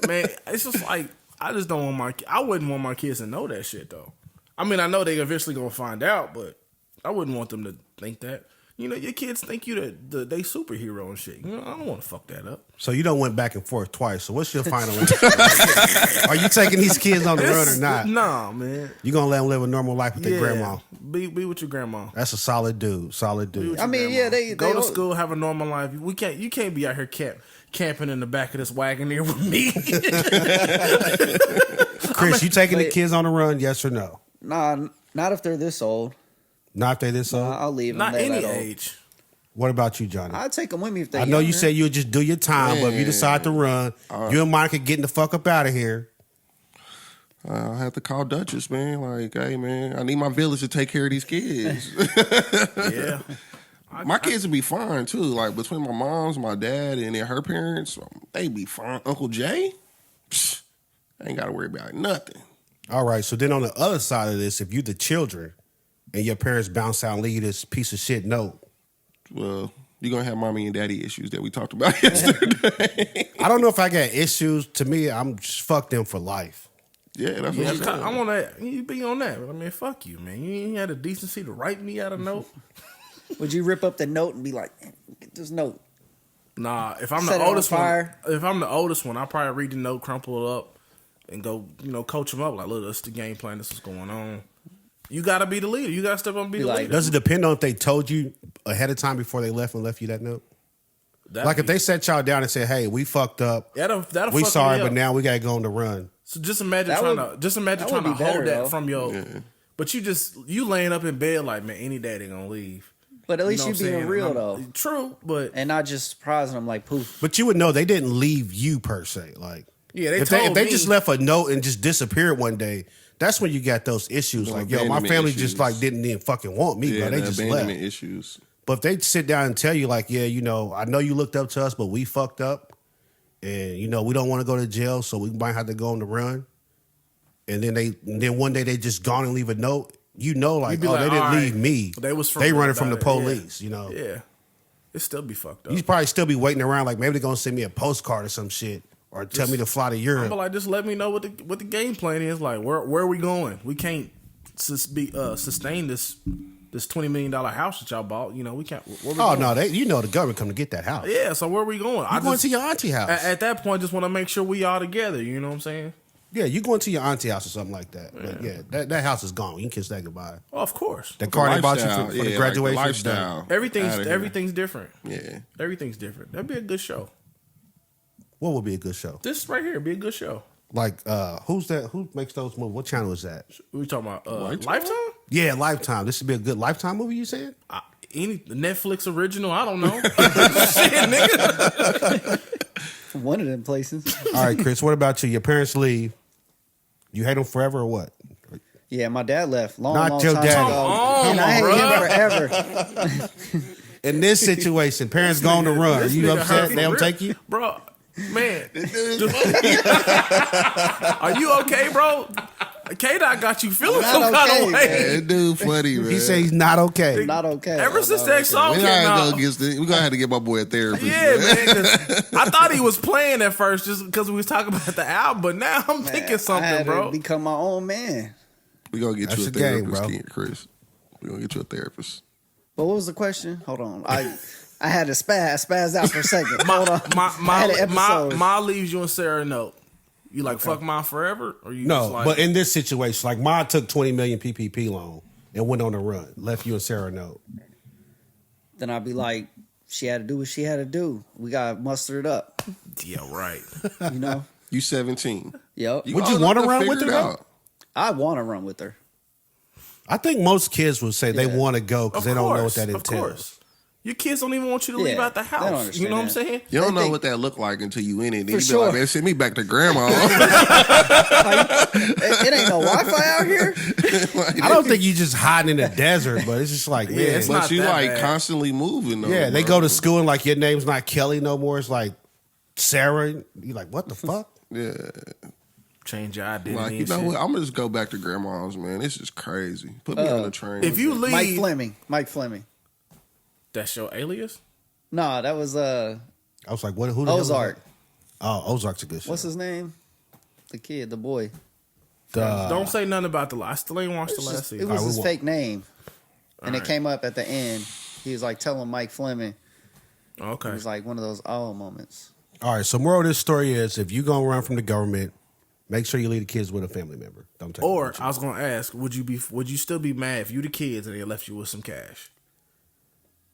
Man, it's just like I just don't want I wouldn't want my kids to know that shit though. I mean, I know they eventually gonna find out, but I wouldn't want them to think that. You know, your kids think you they superhero and shit. You know, I don't want to fuck that up. So you done went back and forth twice. So what's your final answer? Are you taking these kids on the run or not? Nah, man. You gonna let them live a normal life with their grandma? Be with your grandma. That's a solid dude. Solid dude. I mean, yeah, they Go to school, have a normal life. You can't be out here camping in the back of this wagon here with me. Chris, you taking the kids on the run? Yes or no? Nah, not if they're this old. Not if they this old. I'll leave them. Not They're any that old. age. What about you, Johnny? I'd take them with me if they. I know you younger. said you would just do your time, but if you decide to run, you and Monica getting the fuck up out of here. I have to call Duchess, man. Like, hey, man, I need my village to take care of these kids. Yeah. My kids would be fine, too. Like, between my mom's, my dad, and then her parents, they be fine. Uncle Jay, psh, I ain't got to worry about nothing. All right. So then on the other side of this, if you the children and your parents bounce out and leave you this piece of shit note, Well, you're going to have mommy and daddy issues that we talked about yesterday. I don't know if I got issues. To me, I'm just fuck them for life. Yeah, that's what Yeah, I'm saying. I want that. You be on that. I mean, fuck you, man. You ain't had the decency to write me out a note. Would you rip up the note and be like, "Man, get this note"? Nah, if I'm Set it the on oldest one, fire. if I'm the oldest one, I'll probably read the note, crumple it up, and go, coach them up. Like, look, that's the game plan. This is going on. You got to be the leader. You got to step up and be the like, leader. Does it depend on if they told you ahead of time before they left and left you that note? That'd Like if be- they sat y'all down and said, "Hey, we fucked up. that'll We fuck sorry, me but up. now we gotta go on the run." So just imagine That trying would- to would be hold better, that though. from your. But you laying up in bed like, man, any day they gonna leave. But at least know you what I'm being saying? real And though, True, but and not just surprising them like poof. But you would know they didn't leave you per se. Like, yeah, they if told they me. just left a note and just disappeared one day, that's when you got those issues. No Like, yo, my abandonment family issues. just like didn't even fucking want me, Yeah, bro. They the just abandonment left. issues. But if they sit down and tell you, like, yeah, you know, I know you looked up to us, but we fucked up, and you know we don't want to go to jail, so we might have to go on the run. And then one day they just gone and leave a note. You know, like, You'd be oh, like, they didn't all right. leave me. They was from they the- running from the yeah. police. You know, Yeah, it still be fucked up. you probably still be waiting around. Like maybe they're gonna send me a postcard or some shit, or tell me to fly to Europe. But like, just let me know what the game plan is. Like, where are we going? We can't sustain this $20 million house that y'all bought. You know, we can't. Where we Oh going? no, the government come to get that house. Yeah, so where are we going? You going to your auntie house? At that point, just want to make sure we all together. You know what I'm saying? Yeah, you going to your auntie house or something like that. But yeah, that house is gone. You can kiss that goodbye. Oh, of course. The car they bought you Lifestyle, for the yeah, graduation. like is the done. lifestyle. Outta here. Everything's different. Yeah. Everything's different. That'd be a good show. What would be a good show? This right here would be a good show. Like, who's that? Who makes those movies? What channel is that? We talking about Lifetime? Lifetime? Yeah, Lifetime. This would be a good Lifetime movie. You saying? Any Netflix original? I don't know. Shit, nigga. One of them places. All right, Chris. What about you? Your parents leave. You hate them forever or what? Yeah, my dad left long Not your time daddy. ago, Come on, and I hate bruh. him forever. In this situation, parents going to run. Are This you nigga upset hurt they don't for take real. you? Bro, man. Are you okay, bro? K-Dot got you feeling Not some kind okay, of way. Yeah, that dude funny, man. He say he's not okay. Not okay. Ever since that song we came out. we're gonna have to get my boy a therapist. Yeah, man. man. 'Cause I thought he was playing at first just because we was talking about the album, but now I'm thinking I had something, to bro. become my own man. We gonna get That's you a the game, therapist, bro. Chris. We gonna get you a therapist. But what was the question? Hold on. I had to spaz out for a second. Hold on. I had an My episode. Ma leaves you and Sarah a note. You like fuck mine forever, or you No, just like but in this situation, like Ma took 20 million PPP loan and went on the run, left you and Sarah a note. Then I'd be like, she had to do what she had to do. We got to muster it up. yeah, right. You know? You 17. Yep. Would you want to run with her though? I want to run with her. I think most kids would say they Yeah. want to go because Of they don't know what course, that of entails. course. Your kids don't even want you to Yeah, leave out the they don't house. You understand know what I'm that. saying? You don't They know think- what that look like until you in it. Then For you be sure. like, man, send me back to grandma. It ain't no Wi-Fi out here. I don't think you just hiding in the desert, but it's just like, man. it's But not you that like bad. constantly moving though. Yeah, they bro. go to school and like your name's not Kelly no more. It's like Sarah. You're like, what the fuck? Yeah. Change your identity. Like, you and know shit. what? I'm gonna just go back to grandma's, man. This is crazy. Put me on the train. If you with leave, Mike Fleming. that's your alias. Nah, that was I was like, what? Who? The hell is Ozark. that? Oh, Ozark's a good show. What's his name? The kid, the boy. Don't say nothing about the. I still ain't watched the It last was season. Alright, we his won't. fake name. And it Alright. came up at the end. He was like telling Mike Fleming. Okay. It was like one of those moments. All right. So moral of this story is, if you gonna run from the government, make sure you leave the kids with a family member. Don't take them Or with you. I was gonna ask, would you still be mad if you the kids and they left you with some cash?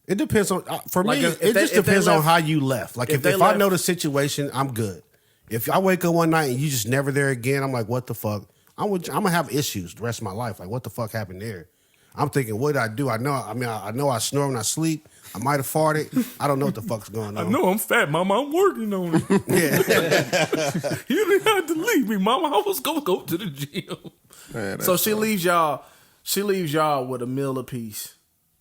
It depends on. For Like, me, if it they- just if they depends on left- how you left. Like if if they I left- know the situation, I'm good. If I wake up one night and you just never there again, I'm like, what the fuck? I'm gonna have issues the rest of my life. Like, what the fuck happened there? I'm thinking, what did I do? I know I snore when I sleep. I might have farted. I don't know what the fuck's going on. I'm fat, Mama. I'm working on it. Yeah. You didn't have to leave me, Mama. I was gonna go to the gym. Man, So that's she leaves y'all. She leaves y'all with a meal apiece,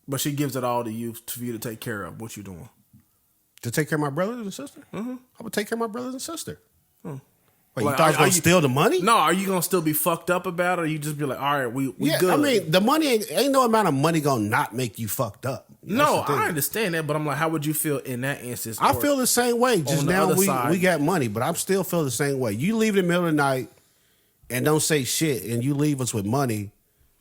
but she gives it all to you for you to take care of. What you doing? To take care of my brothers and sister? Mm-hmm. I would take care of my brothers and sister. Wait, Like, you thought I was are gonna you- steal the money? No, are you gonna still be fucked up about it? Or you just be like, all right, we Yeah, good. I mean, the money ain't no amount of money gonna not make you fucked up. That's no, the thing. I understand that, but I'm like, how would you feel in that instance? I Or- feel the same way. Just on the now other we side. got money, but I'm still feel the same way. You leave in the middle of the night and don't say shit, and you leave us with money.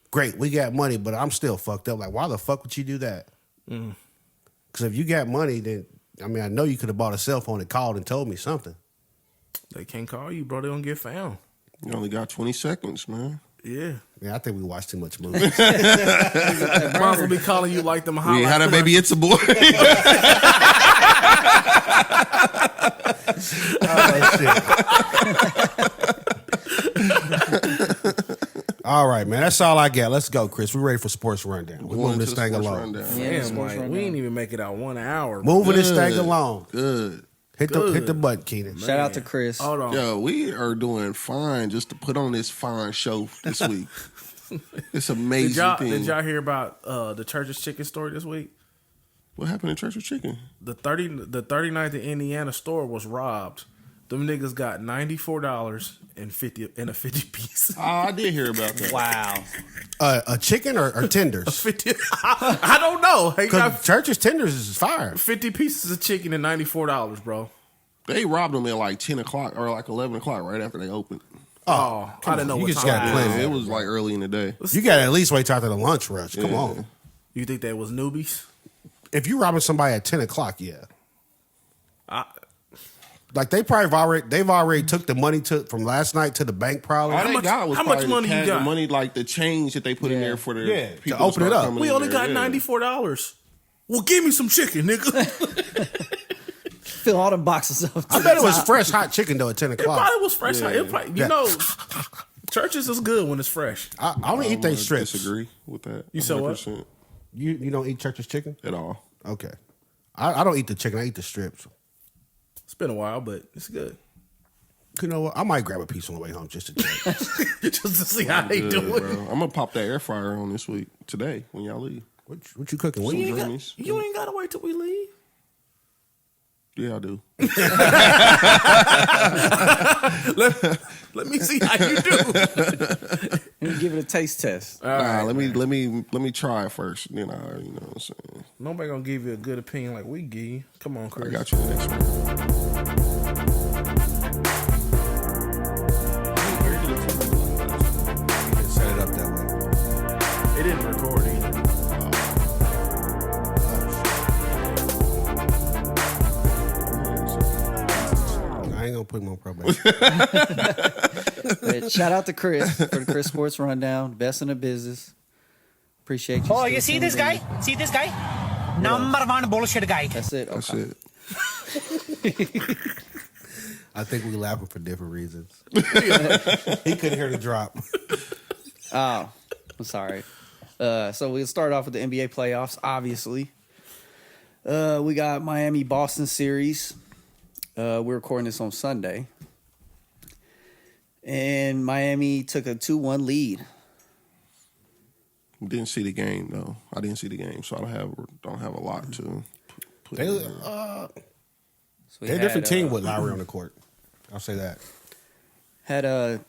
Great, we got money, but I'm still fucked up. Like, why the fuck would you do that? Because if you got money, then I mean, I know you could have bought a cell phone and called and told me something. They can't call you, bro. They don't get found. You only got 20 seconds, man. Yeah, Yeah, I think we watch too much movies. might as well be calling you like them. We highlight had a baby, it's a boy. All right, man. That's all I got. Let's go, Chris. We're ready for sports rundown. We're Going moving to this the thing sports along. rundown. Yeah, Damn, sports like, rundown. we ain't even make it out 1 hour. Moving this thing along. Good. Hit the button, Keenan. Shout out to Chris. Hold on. Yo, we are doing fine just to put on this fine show this week. It's amazing Did y'all hear about the Church's Chicken story this week? What happened in Church's Chicken? The 39th in Indiana store was robbed. Them niggas got $94 and 50 piece. Oh, I did hear about that. Wow. A chicken or tenders? 50. I don't know. He Because got Church's tenders is fire. 50 pieces of chicken and $94, bro. They robbed them at like 10 o'clock or like 11 o'clock right after they opened. Oh, I didn't know You what just time gotta it plan was. that. It was like early in the day. You got to at least wait till after the lunch rush. Come Yeah. on. You think they was newbies? If you robbing somebody at 10 o'clock, yeah. I, Like they've already took the money from last night to the bank probably. All they much- got was how much probably money the you cash, got? the money, like the change that they put in there for the Yeah, people to open it start up. coming we in only there, got yeah. $94. Well, give me some chicken, nigga. Fill all them boxes up. I bet it was fresh hot chicken though at 10 It o'clock. probably was fresh. It probably, Yeah. Churches is good when it's fresh. I only eat they I strips. disagree with that. You said what? 100% You don't eat Church's chicken? At all. Okay. I don't eat the chicken. I eat the strips. It's been a while, but it's good. You know what? I might grab a piece on the way home just to try. Just to see how they Good, do it. bro. I'm gonna pop that air fryer on this week today when y'all leave. What you cooking? What Some you dreamies. You ain't gotta wait till we leave. Yeah, I do. Let me see how you do. Let me give it a taste test. Nah, let me try it first. Then you know what I'm saying. Nobody gonna give you a good opinion like we give you. Come on, Chris. I got you the next one. set it up that way? It didn't record either. I ain't gonna put him on probation. But shout out to Chris for the Chris Sports Rundown. Best in the business. Appreciate you. Oh, still you see tuning this in. guy? See this guy? Number one bullshit guy. That's it. That's Okay. it. I think we laughing for different reasons. He couldn't hear the drop. Oh, I'm sorry. So we'll start off with the NBA playoffs, obviously. We got Miami-Boston series. We're recording this on Sunday. And Miami took a 2-1 lead. Didn't see the game though. I didn't see the game, so I don't have a lot to put. They, in there. So we they're a had, different team with Lowry on the court. I'll say that. Had a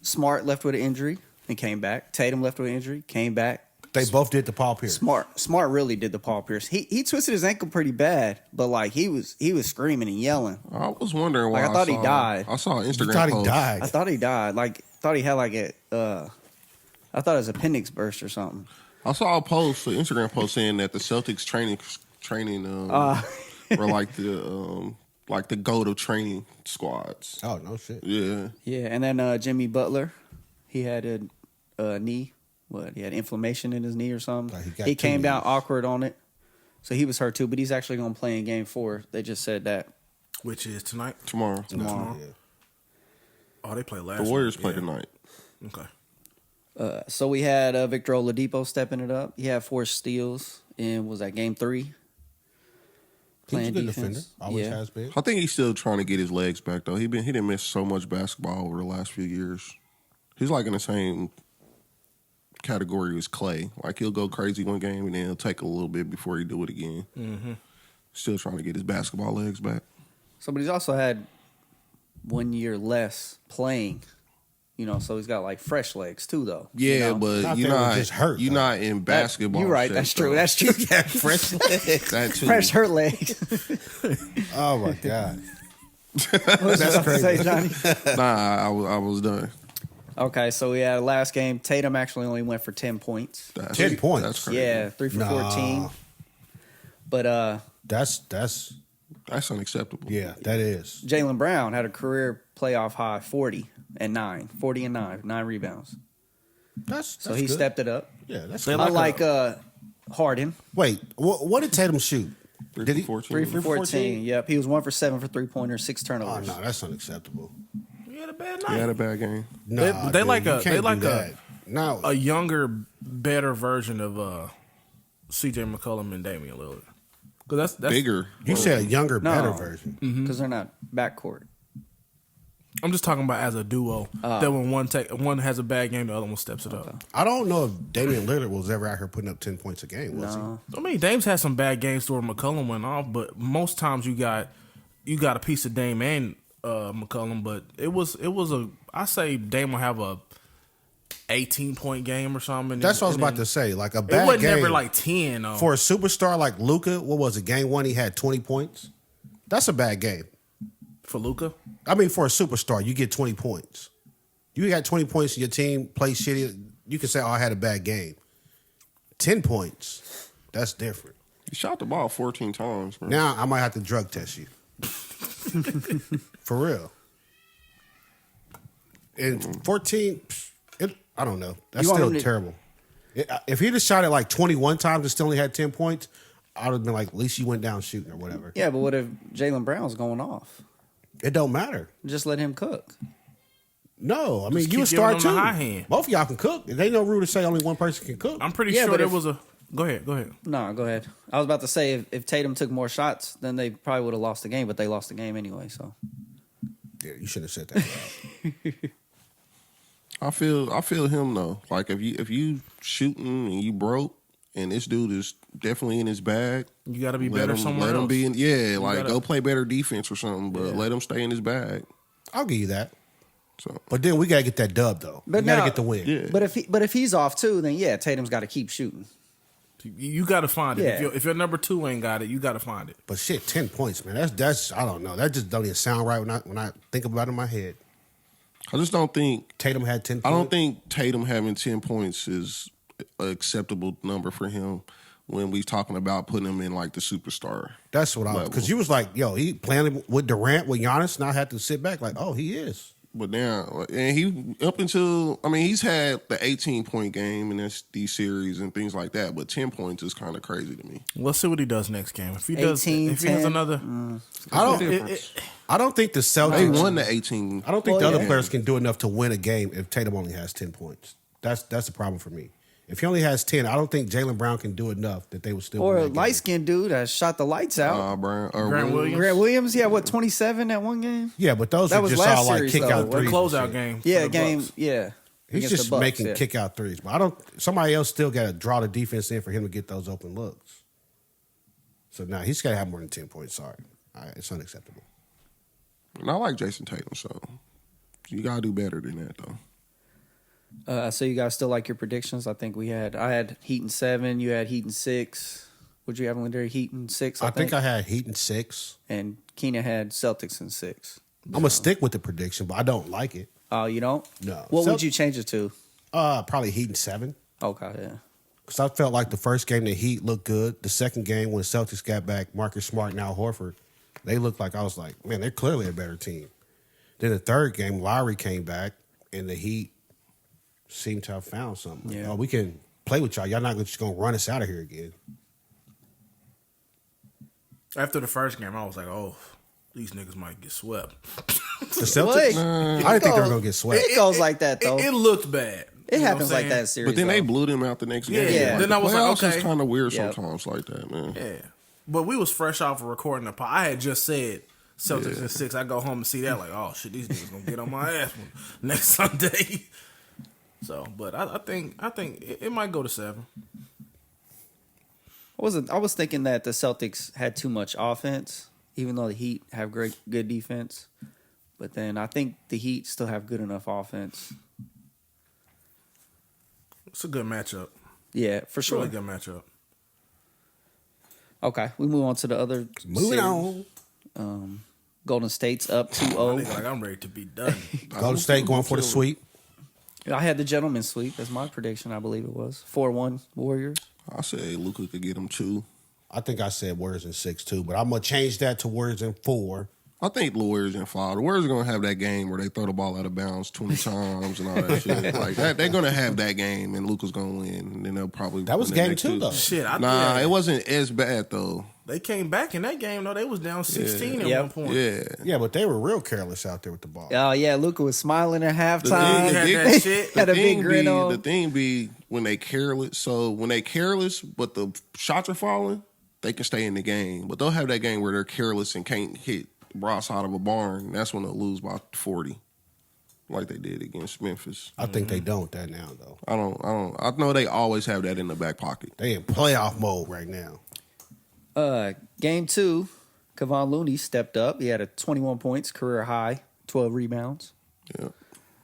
Smart left with an injury and came back. Tatum left with an injury, came back. They both did the Paul Pierce. Smart really did the Paul Pierce. He twisted his ankle pretty bad, but like he was screaming and yelling. I was wondering why. Like, I thought he died. I saw an Instagram You thought he post. died. I thought he died. Like thought he had like a I thought his appendix burst or something. I saw a post, an Instagram post saying that the Celtics training were like the GOAT of training squads. Oh, no shit. Yeah. Yeah, and then Jimmy Butler, he had a knee. What? He had inflammation in his knee or something. Like, he got he came two down knees. awkward on it, so he was hurt too. But he's actually going to play in Game 4. They just said that. Which is tonight. Tomorrow. Tomorrow. Yeah. Oh, they play last. The Warriors week. play Yeah. tonight. Okay. So we had Victor Oladipo stepping it up. He had 4 steals in was that Game 3. He's a Playing good defense. defender. Always Yeah. has been. I think he's still trying to get his legs back though. He didn't miss so much basketball over the last few years. He's like in the same category as Clay. Like he'll go crazy one game and then he'll take a little bit before he do it again. Mm-hmm. Still trying to get his basketball legs back. So, but he's also had 1 year less playing. You know, so he's got like fresh legs too, though. Yeah, you know? but Not you're that it not just hurt, you're though. not in basketball. You're right. shape, That's true. though. That's true. Yeah, fresh legs. That too. Fresh hurt legs. Oh, my God. What was you about to say, Johnny? Nah, I was done. Okay, so we had a last game. Tatum actually only went for 10 points. That's, 10 points? That's crazy. Yeah, 3 for Nah. 14. But That's That's unacceptable. yeah, that is. Jaylen Brown had a career playoff high 40 and 9 rebounds. That's So he good. stepped it up. Yeah, that's They good. like Unlike Harden, Wait, what did Tatum shoot? 3 Did for he? 14. 3 for 14. Yep, he was 1 for 7 for 3-pointers, 6 Oh, turnovers. no, that's unacceptable. Yeah, had a bad He had night. a bad game. Nah, They dude, like you a- can't they like do a- that. No, A younger, better version of C.J. McCollum and Damian Lillard. Because that's Bigger. you said a younger, No. better version. Because they're not backcourt. I'm just talking about as a duo. That when one has a bad game, the other one steps it up. I don't know if Damian Lillard was ever out here putting up 10 points a game. Was No. I mean, Dame's had some bad games where McCollum went off, but most times you got a piece of Dame and McCollum. But I say Dame will have a 18-point game or something. he? That's what I was about to say. Like a It bad wasn't game never like 10 though. for a superstar like Luka. What was it? Game 1, he had 20 points. That's a bad game. For Luka. I mean, for a superstar, you get 20 points. You got 20 points and your team plays shitty. You can say, "Oh, I had a bad game." 10 points. That's different. He shot the ball 14 times, bro. Now I might have to drug test you. For real. And 14, I don't know. That's You want still him to- terrible. If he just shot it like 21 times and still only had 10 points, I would have been like, at least you went down shooting or whatever. Yeah, but what if Jaylen Brown's going off? It don't matter. Just let him cook. No, I mean, Just you a keep star giving them too. the high hand. Both of y'all can cook. There ain't no rule to say only one person can cook. I'm pretty Yeah, sure but there if- was a. Go ahead. No, go ahead. I was about to say if Tatum took more shots, then they probably would have lost the game, but they lost the game anyway. So Yeah, you should have said that. I feel him though. Like if you shooting and you broke and this dude is definitely in his bag, You got to be better somewhere let else. him be in. Yeah, like gotta- go play better defense or something, but let him stay in his bag. I'll give you that. So But then we got to get that dub, though. But we got to now- get the win. yeah, but if he's off too, then yeah, Tatum's got to keep shooting. You got to find it. Yeah. If your number 2 ain't got it, you got to find it. But shit, 10 points, man. That's I don't know. That just don't even sound right when I think about it in my head. I just don't think. Tatum had 10 points. I don't think Tatum having 10 points is an acceptable number for him when we talking about putting him in like the superstar. That's what I was. level. Because you was like, yo, he playing with Durant, with Giannis, and I had to sit back like, oh, he is. But now, and he up until he's had the 18-point game in these series and things like that. But 10 points is kind of crazy to me. Let's see what he does next game. If he does, 18, if he has 10, another, I don't think the They Celtics won the 18. I don't think Well, the other yeah. players can do enough to win a game if Tatum only has 10 points. That's the problem for me. If he only has 10, I don't think Jaylen Brown can do enough that they would still Or win a that game. light skinned dude that shot the lights out. Grant Williams. Grant Williams, yeah, what 27 at one game? Yeah, but those That are was just last all like series, kick though. out When threes. and closeout shit. game. Yeah, for the game, Bucks. yeah. He's against the just Bucks, making yeah. kick out threes. But somebody else still got to draw the defense in for him to get those open looks. So now he's got to have more than 10 points. Sorry. It's unacceptable. And I like Jason Tatum, so you gotta do better than that though. So you guys still like your predictions? I think I had Heat in 7, you had Heat in 6. Would you have Lindari Heat in 6? I think I had Heat in 6. And Keenan had Celtics in 6. I'm going to stick with the prediction, but I don't like it. Oh, you don't? No. What Celt- would you change it to? Probably Heat in 7. Okay, yeah. Because I felt like the first game, the Heat looked good. The second game, when Celtics got back, Marcus Smart and Al Horford, they looked like, I was like, man, they're clearly a better team. Then the third game, Lowry came back, and the Heat seemed to have found something. Like, Yeah. oh, we can play with y'all. Y'all not just going to run us out of here again. After the first game, I was like, oh, these niggas might get swept. The Celtics? I didn't think they were going to get swept. It goes like that, though. It looked bad. It You know happens what I'm like that in saying? series. But then they though. blew them out the next Yeah, game. yeah. Then I was like, playoffs okay. is kind of weird Yep. sometimes like that, man. Yeah. But we was fresh off of recording the pod. I had just said Celtics in 6. I go home and see that like, oh shit, these niggas gonna get on my ass next Sunday. So, but I think it might go to 7. I was thinking that the Celtics had too much offense, even though the Heat have good defense. But then I think the Heat still have good enough offense. It's a good matchup. Yeah, for It's a sure. really good matchup. Okay, we move on to the other. Moving series. on. Golden State's up My 2-0. nigga, like I'm ready to be done. Golden State going for the sweep. I had the gentleman's sweep. That's my prediction, I believe it was. 4-1 Warriors. I say Luka could get him 2. I think I said Warriors in 6 too, but I'm going to change that to Warriors in 4. I think the Warriors in five. The Warriors are going to have that game where they throw the ball out of bounds 20 times and all that shit. Like that, they're going to have that game, and Luka's going to win, and then they'll probably That was win the game next 2, though. Shit, It wasn't as bad though. They came back in that game though. They was down 16 at one point. Yeah, Yeah, but they were real careless out there with the ball. Oh yeah, Luka was smiling at halftime. He had that shit. Had a big grin on. The thing be when they careless. So when they careless, but the shots are falling, they can stay in the game. But they'll have that game where they're careless and can't hit broadside of a barn. That's when they'll lose by 40, like they did against Memphis. I think they don't that now, though. I know they always have that in the back pocket. They in playoff mode right now. Game 2, Kevon Looney stepped up. He had a 21 points, career high, 12 rebounds. Yeah.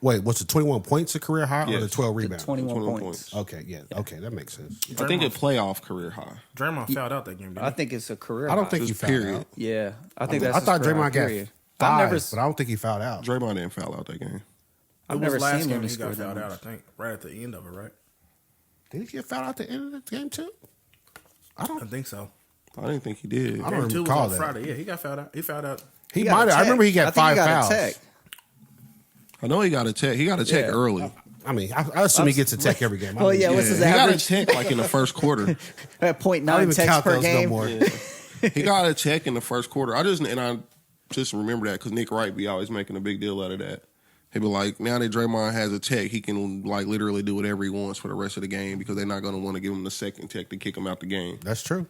Wait, what's the 21 points a career high or the Yes. 12 The rebounds? 21 points. Okay, yeah. Okay, that makes sense. I think a playoff career high. Draymond fouled out that game. Didn't I he? think it's a career I don't high. think he Just fouled period. out. Yeah, I think that's I thought his career Draymond high, got period. 5, I've but I don't think he fouled out. Draymond didn't foul out that game. I've It was never last seen game him he got score fouled that out. I much. think right at the end of it, right? Did he get fouled out at the end of the game, too? I think so. I didn't think he did. I don't Game 2 was recall on that. Friday. Yeah, he got fouled out. He fouled out. He got a might have. I tech. remember he I got think 5 he got a fouls. tech. I know he got a tech. He got a tech Yeah. early. I mean, I assume he gets a tech every game. Well, yeah, what's his He got a average? tech like in the first quarter. At I don't 0.9 even techs count per those game. no more. He got a tech in the first quarter. I just remember that because Nick Wright be always making a big deal out of that. He'd be like, now that Draymond has a tech, he can like literally do whatever he wants for the rest of the game because they're not going to want to give him the second tech to kick him out the game. That's true.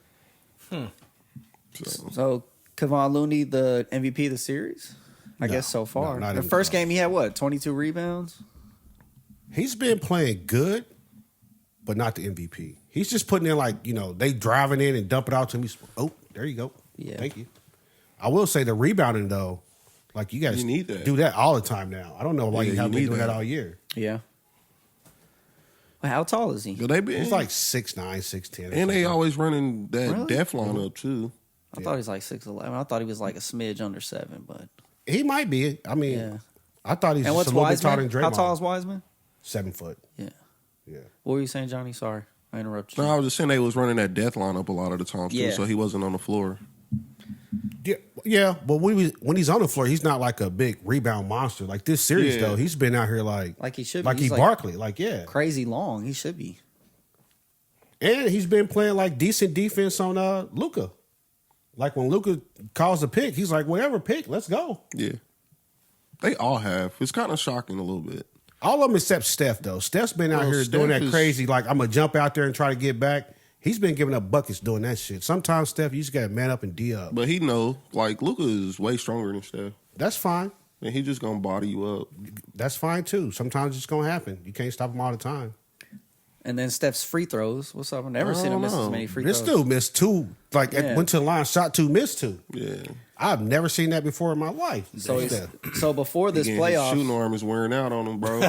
So, Kevon Looney, the MVP of the series? I No, guess so far. no, not The even first close. game, he had what, 22 rebounds? He's been playing good, but not the MVP. He's just putting in they driving in and dump it out to me. Oh, there you go. Yeah. Thank you. I will say the rebounding though, like you guys You need that. do that all the time now. I don't know why Yeah, you you haven't been need doing that that. all year. Yeah. Well, how tall is he? But they been, He's like 6'9", 6'10". and they always running that Really? def lineup too. I thought he was like 6'11". I thought he was like a smidge under 7, but He might be. I mean, yeah. I thought he's And just what's a little bit taller Wiseman? than How Draymond. tall is Wiseman? 7 foot. Yeah. Yeah. What were you saying, Johnny? Sorry, I interrupted you. No, I was just saying they was running that death lineup a lot of the times too, Yeah. so he wasn't on the floor. Yeah, but when he's on the floor, he's not like a big rebound monster. Like this series, Yeah. though, he's been out here like he should be. like He's he Barkley. Like, yeah. Crazy long. He should be. And he's been playing like decent defense on Luka. Like when Luka calls a pick, he's like, whatever pick, let's go. Yeah, they all have. It's kind of shocking a little bit. All of them except Steph, though. Steph's been out Well, here Steph doing that is- crazy, like, I'm going to jump out there and try to get back. He's been giving up buckets doing that shit. Sometimes, Steph, you just got to man up and D up. But he know, like Luka is way stronger than Steph, That's fine. and he just gonna body you up. That's fine, too. Sometimes it's going to happen. You can't stop him all the time. And then Steph's free throws. What's up? I've never I seen him don't miss as know. many free This throws. dude missed 2. Like, Yeah. went to the line, shot 2, missed 2. Yeah, I've never seen that before in my life. So Steph. so before this Again, his shooting playoffs, arm is wearing out on him, bro.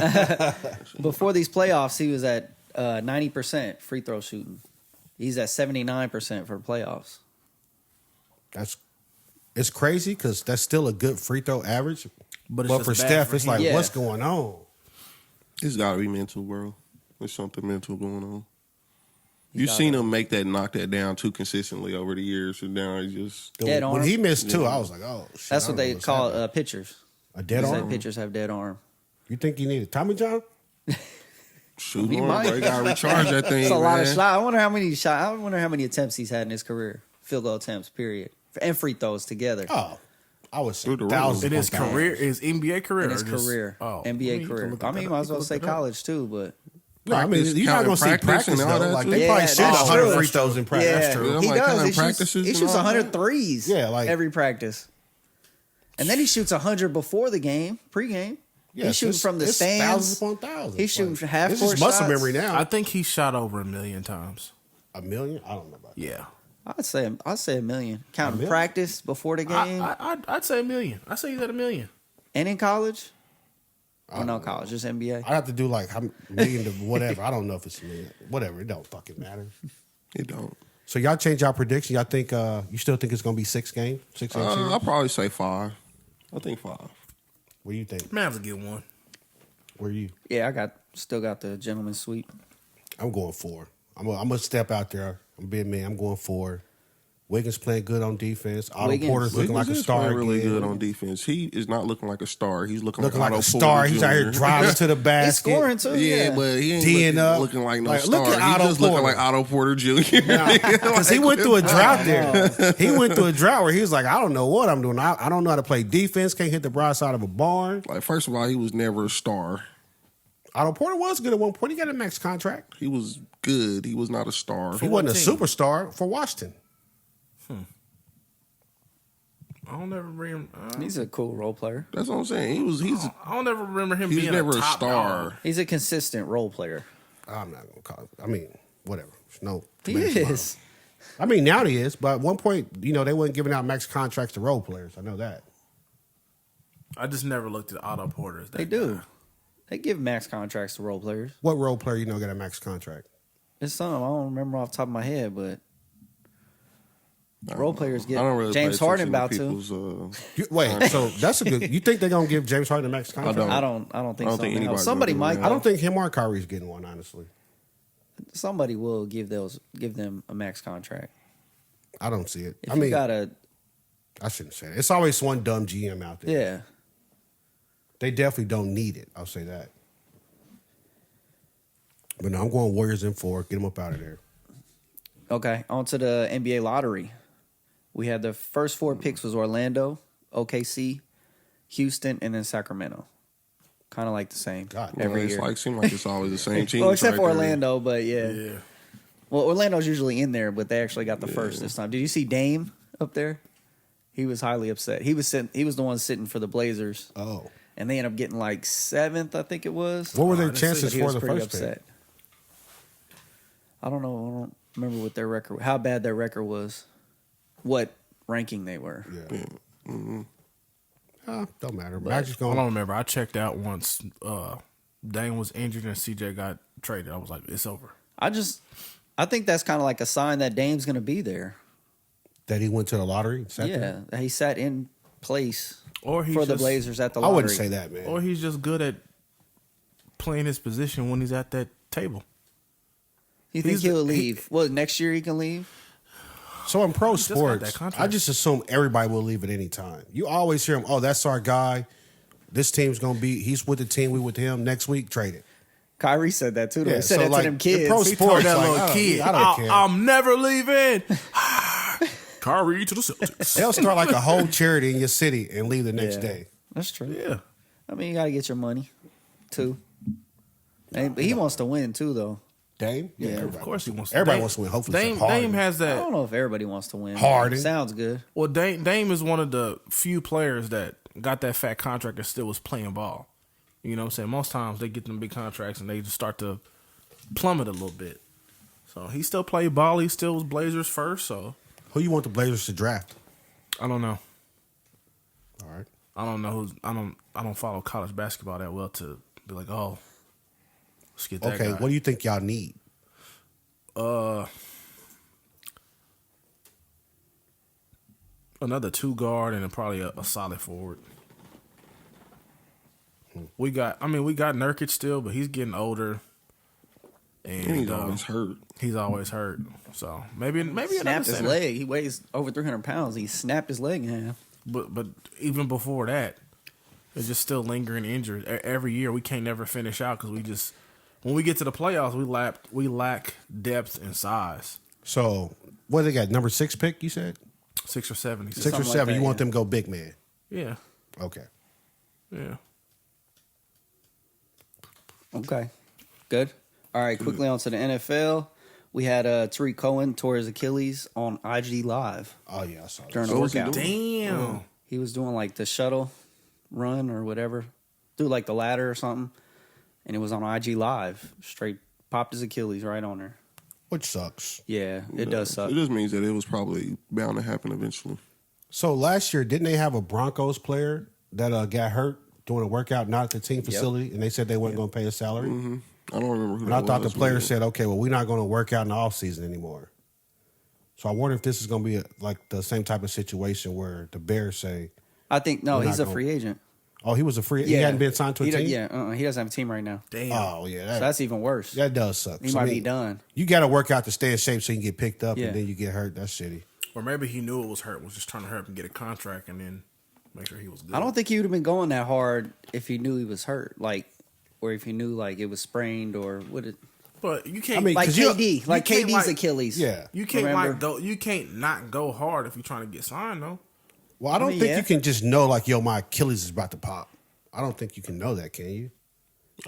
before these playoffs, he was at 90% free throw shooting. He's at 79% for the playoffs. It's crazy because that's still a good free throw average. But But it's for just bad Steph, for it's him. like, Yeah. what's going on? It's got to be mental, bro. There's something mental going on. He's You've got seen it. him make that, knock that down too consistently over the years, and now he just Dead When arm? he missed 2, I was like, oh, shit. That's I what don't they know what's call happening. pitchers. A dead They say arm? pitchers have dead arm. You think you need a Tommy John? shooting He arm, might. bro. You got to recharge that thing. It's a lot of man. shots. I wonder how many attempts he's had in his career. Field goal attempts, period, and free throws together. Oh, I would say Through the roof. thousands. In his upon thousands. career, his NBA career, in his or just- career, Oh, NBA you can career. look I at mean, that. you might as You well can say look it up. college too, but No, I mean, Practice, you're not going to see counting practice, practice and all though. that, Like, too. they Yeah, probably shoot that's 100 true. free throws in practice. yeah, That's true. I'm he like, does. counting He shoots, practices he and shoots all 100 threes. Yeah, like- every practice, and then he shoots 100 before the game, pregame. Yeah, He's shooting it's- from the it's stands. Thousands upon thousands. He's shooting Like, half This court is muscle shots. memory now. I think he shot over 1,000,000 times. 1,000,000? I don't know about that. Yeah. I'd say 1,000,000. Counting million? practice before the game I'd say 1,000,000. I'd say he's at 1,000,000. and in college. Oh no, college, just NBA. I'd have to do like how million to whatever. I don't know if it's a million. Whatever. It don't fucking matter. It don't. So y'all change y'all prediction. Y'all think you still think it's gonna be 6 games? 6 game series? I'll probably say 5. I think 5. What do you think? Mavs will get one. Where you? Yeah, still got the gentleman's sweep. I'm going 4. I'm gonna step out there. I'm being man. I'm going 4. Wiggins playing good on defense. Otto Wiggins. Porter's looking like a star. Playing really again. good on defense. He is not looking like a star. He's looking like a Otto star. Porter He's out here Jr. driving to the basket. He's scoring too. Yeah, but he ain't D'ing looking, up. looking like no Like, star. look at He's Otto just looking Porter. like Otto Porter Jr. Because he went through a drought there. He went through a drought where he was like, I don't know what I'm doing. I don't know how to play defense. Can't hit the broad side of a barn. Like, first of all, he was never a star. Otto Porter was good at one point. He got a max contract. He was good. He was not a star. He wasn't a superstar for Washington. I don't ever remember. He's a cool role player. That's what I'm saying. I don't ever remember him He's being never a a top star. dog. He's a consistent role player. I'm not gonna call it. I mean, whatever. There's no. He tomato tomato. is. I mean, now he is, but at one point, they weren't giving out max contracts to role players. I know that. I just never looked at Otto Porter as that They do. guy. They give max contracts to role players. What role player got a max contract? It's something I don't remember off the top of my head, but role players get. I don't really James pay Harden attention about to to. people's, Wait, so that's a good. You think they're gonna give James Harden a max contract? don't. I don't think I don't so. think No. anybody's Somebody gonna do might. that. I don't think him or Kyrie's getting one. Honestly, Somebody will give them a max contract. I don't see it. If I you mean, got a I shouldn't say it. It's always one dumb GM out there. yeah. They definitely don't need it. I'll say that. But no, I'm going Warriors in 4. Get them up out of there. Okay, on to the NBA lottery. We had the first 4 picks was Orlando, OKC, Houston, and then Sacramento. Kind of like the same God, every it's year. like seems like it's always the same team. Well, except for right there. Orlando, but yeah. Yeah. Well, Orlando's usually in there, but they actually got the first this time. Did you see Dame up there? He was highly upset. He was the one sitting for the Blazers, Oh, and they ended up getting like 7th, I think it was. what were their I didn't see chances But he for was the pretty first pick? upset. I don't know. I don't remember what their record, how bad their record was, what ranking they were. Yeah. Don't matter. But- Magic's I going. don't remember. I checked out once Dane was injured and CJ got traded. I was like, it's over. I think that's kind of like a sign that Dame's going to be there. That he went to the lottery. Sat there? Yeah, he sat in place Or he's for the just- Blazers at the I lottery. wouldn't say that, man. Or he's just good at playing his position when he's at that table. You think he's he'll the- leave? Well, next year he can leave. So in pro just got that sports, contract. I just assume everybody will leave at any time. You always hear him, oh, that's our guy. This team's going to be, he's with the team, we with him. Next week, trade it. Kyrie said that too. Though. Yeah, he said so that like, to them in kids. pro He sports, told that like, little I don't- kid, I don't care. I'm never leaving. Kyrie to the Celtics. They'll start like a whole charity in your city and leave the next Yeah. day. That's true. Yeah. I mean, you got to get your money too. And, but he wants to win too, though. Dame? Yeah, everybody. Of course he wants to. Everybody Dame- wants to win. Hopefully Dame, it's Harden. Dame has I that. don't know if everybody wants to win. Harden. Sounds good. Well, Dame is one of the few players that got that fat contract that still was playing ball. You know what I'm saying? Most times they get them big contracts and they just start to plummet a little bit. So he still played ball. He still was Blazers first. So Who you want the Blazers to draft? I don't know. All right. I don't know who's. I don't follow college basketball that well to be like, oh, let's get that Okay, guy. what do you think y'all need? Another 2 guard and then probably a solid forward. We got Nurkic still, but he's getting older, And he's always hurt. He's always hurt. So maybe another Snapped his center. leg. He weighs over 300 pounds. He snapped his leg in half. But even before that, it's just still lingering injuries. Every year we can't never finish out because when we get to the playoffs we lack depth and size. So, what they got? Number 6 pick, you said? 6 or 7. He said. 6 or Something like 7. that, You want yeah. them to go big man. Yeah, Okay. yeah. Okay. Good. All right, quickly on to the NFL. We had Tariq Cohen tore his Achilles on IG Live Oh, yeah, I saw that. during the So what's he workout. doing? Damn. He was doing like the shuttle run or whatever, do like the ladder or something, and it was on IG Live. Straight popped his Achilles right on there. Which sucks. Yeah, it does suck. It just means that it was probably bound to happen eventually. So, last year, didn't they have a Broncos player that got hurt doing a workout not at the team facility, and they said they weren't going to pay his salary? I don't remember who And that I thought the was, player man. said, okay, well, we're not going to work out in the offseason anymore. So I wonder if this is going to be like the same type of situation where the Bears say, I think no, We're he's not a going- free agent. oh, he was a free, he hadn't been signed to a He team? he doesn't have a team right now. Damn. Oh, yeah. So that's even worse. that does suck. He So, I might mean, be done. You got to work out to stay in shape so you can get picked up Yeah. and then you get hurt. That's shitty. Or maybe he knew it was hurt, was just trying to hurry up and get a contract and then make sure he was good. I don't think he would have been going that hard if he knew he was hurt, or if he knew it was sprained or what it. But you can't. I mean, Like 'cause you- KD, like you can't, KD's like- Achilles. Yeah. You can't Remember? go. You can't not go hard if you're trying to get signed though. Well, I don't mean, think yeah. you can just know like, yo, my Achilles is about to pop. I don't think you can know that, can you?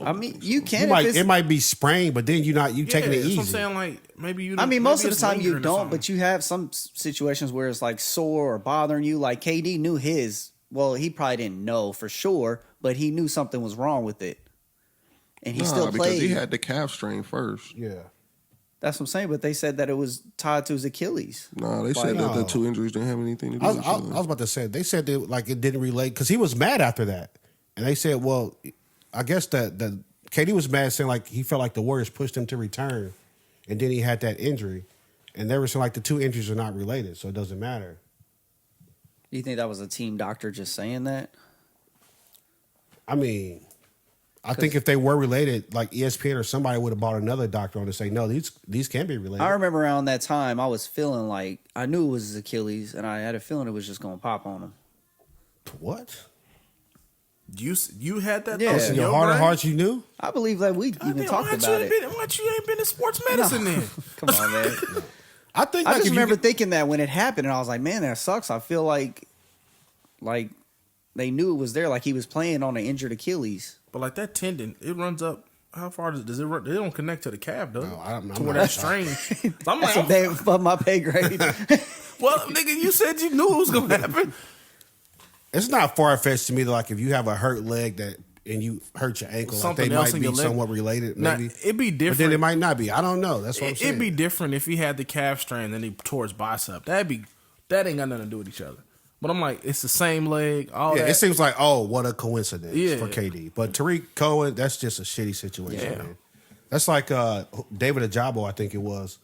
I mean, you can. It might be sprained, but then you taking it that's easy. what I'm saying. Like maybe you. I mean, most of the it's time you lingering or don't, something. but you have some situations where it's like sore or bothering you. Like KD knew his. Well, he probably didn't know for sure, but he knew something was wrong with it, and he still because played. he had the calf strain first. Yeah. That's what I'm saying. But they said that it was tied to his Achilles. No, they said that the two injuries didn't have anything to do I with was, each I, other. I was about to say they said that like it didn't relate because he was mad after that, and they said, well, I guess that KD was mad saying like he felt like the Warriors pushed him to return, and then he had that injury, and they were saying like the two injuries are not related, so it doesn't matter. Do you think that was a team doctor just saying that? I mean, I think if they were related, like ESPN or somebody would have bought another doctor on to say no, these can be related. I remember around that time, I was feeling like I knew it was his Achilles, and I had a feeling it was just going to pop on him. What? You had that. Yeah. thought In in your your heart of brain? hearts, you knew. I believe that we even Damn, talked why about you it. Why you ain't been in sports medicine then? Come on, man. I think I like just if remember you, thinking that when it happened, and I was like, man, that sucks. I feel like they knew it was there, like he was playing on an injured Achilles. But like that tendon, it runs up. How far does it run? It don't connect to the calf, does it? No, I'm to where not- that strain. I'm That's like, above my pay grade. well, nigga, you said you knew it was gonna happen. it's not far fetched to me that like if you have a hurt leg and you hurt your ankle, like Something they else might in be your leg. somewhat related. Now, Maybe it'd be but then it different. might not be. I don't know. That's what I'm saying. It'd be different if he had the calf strain and he tore his bicep. That ain't got nothing to do with each other. But I'm like, it's the same leg. All Yeah, that. it seems like, oh, what a coincidence Yeah. for KD. But Tariq Cohen, that's just a shitty situation, Yeah. man. That's like David Ajabo, I think it was,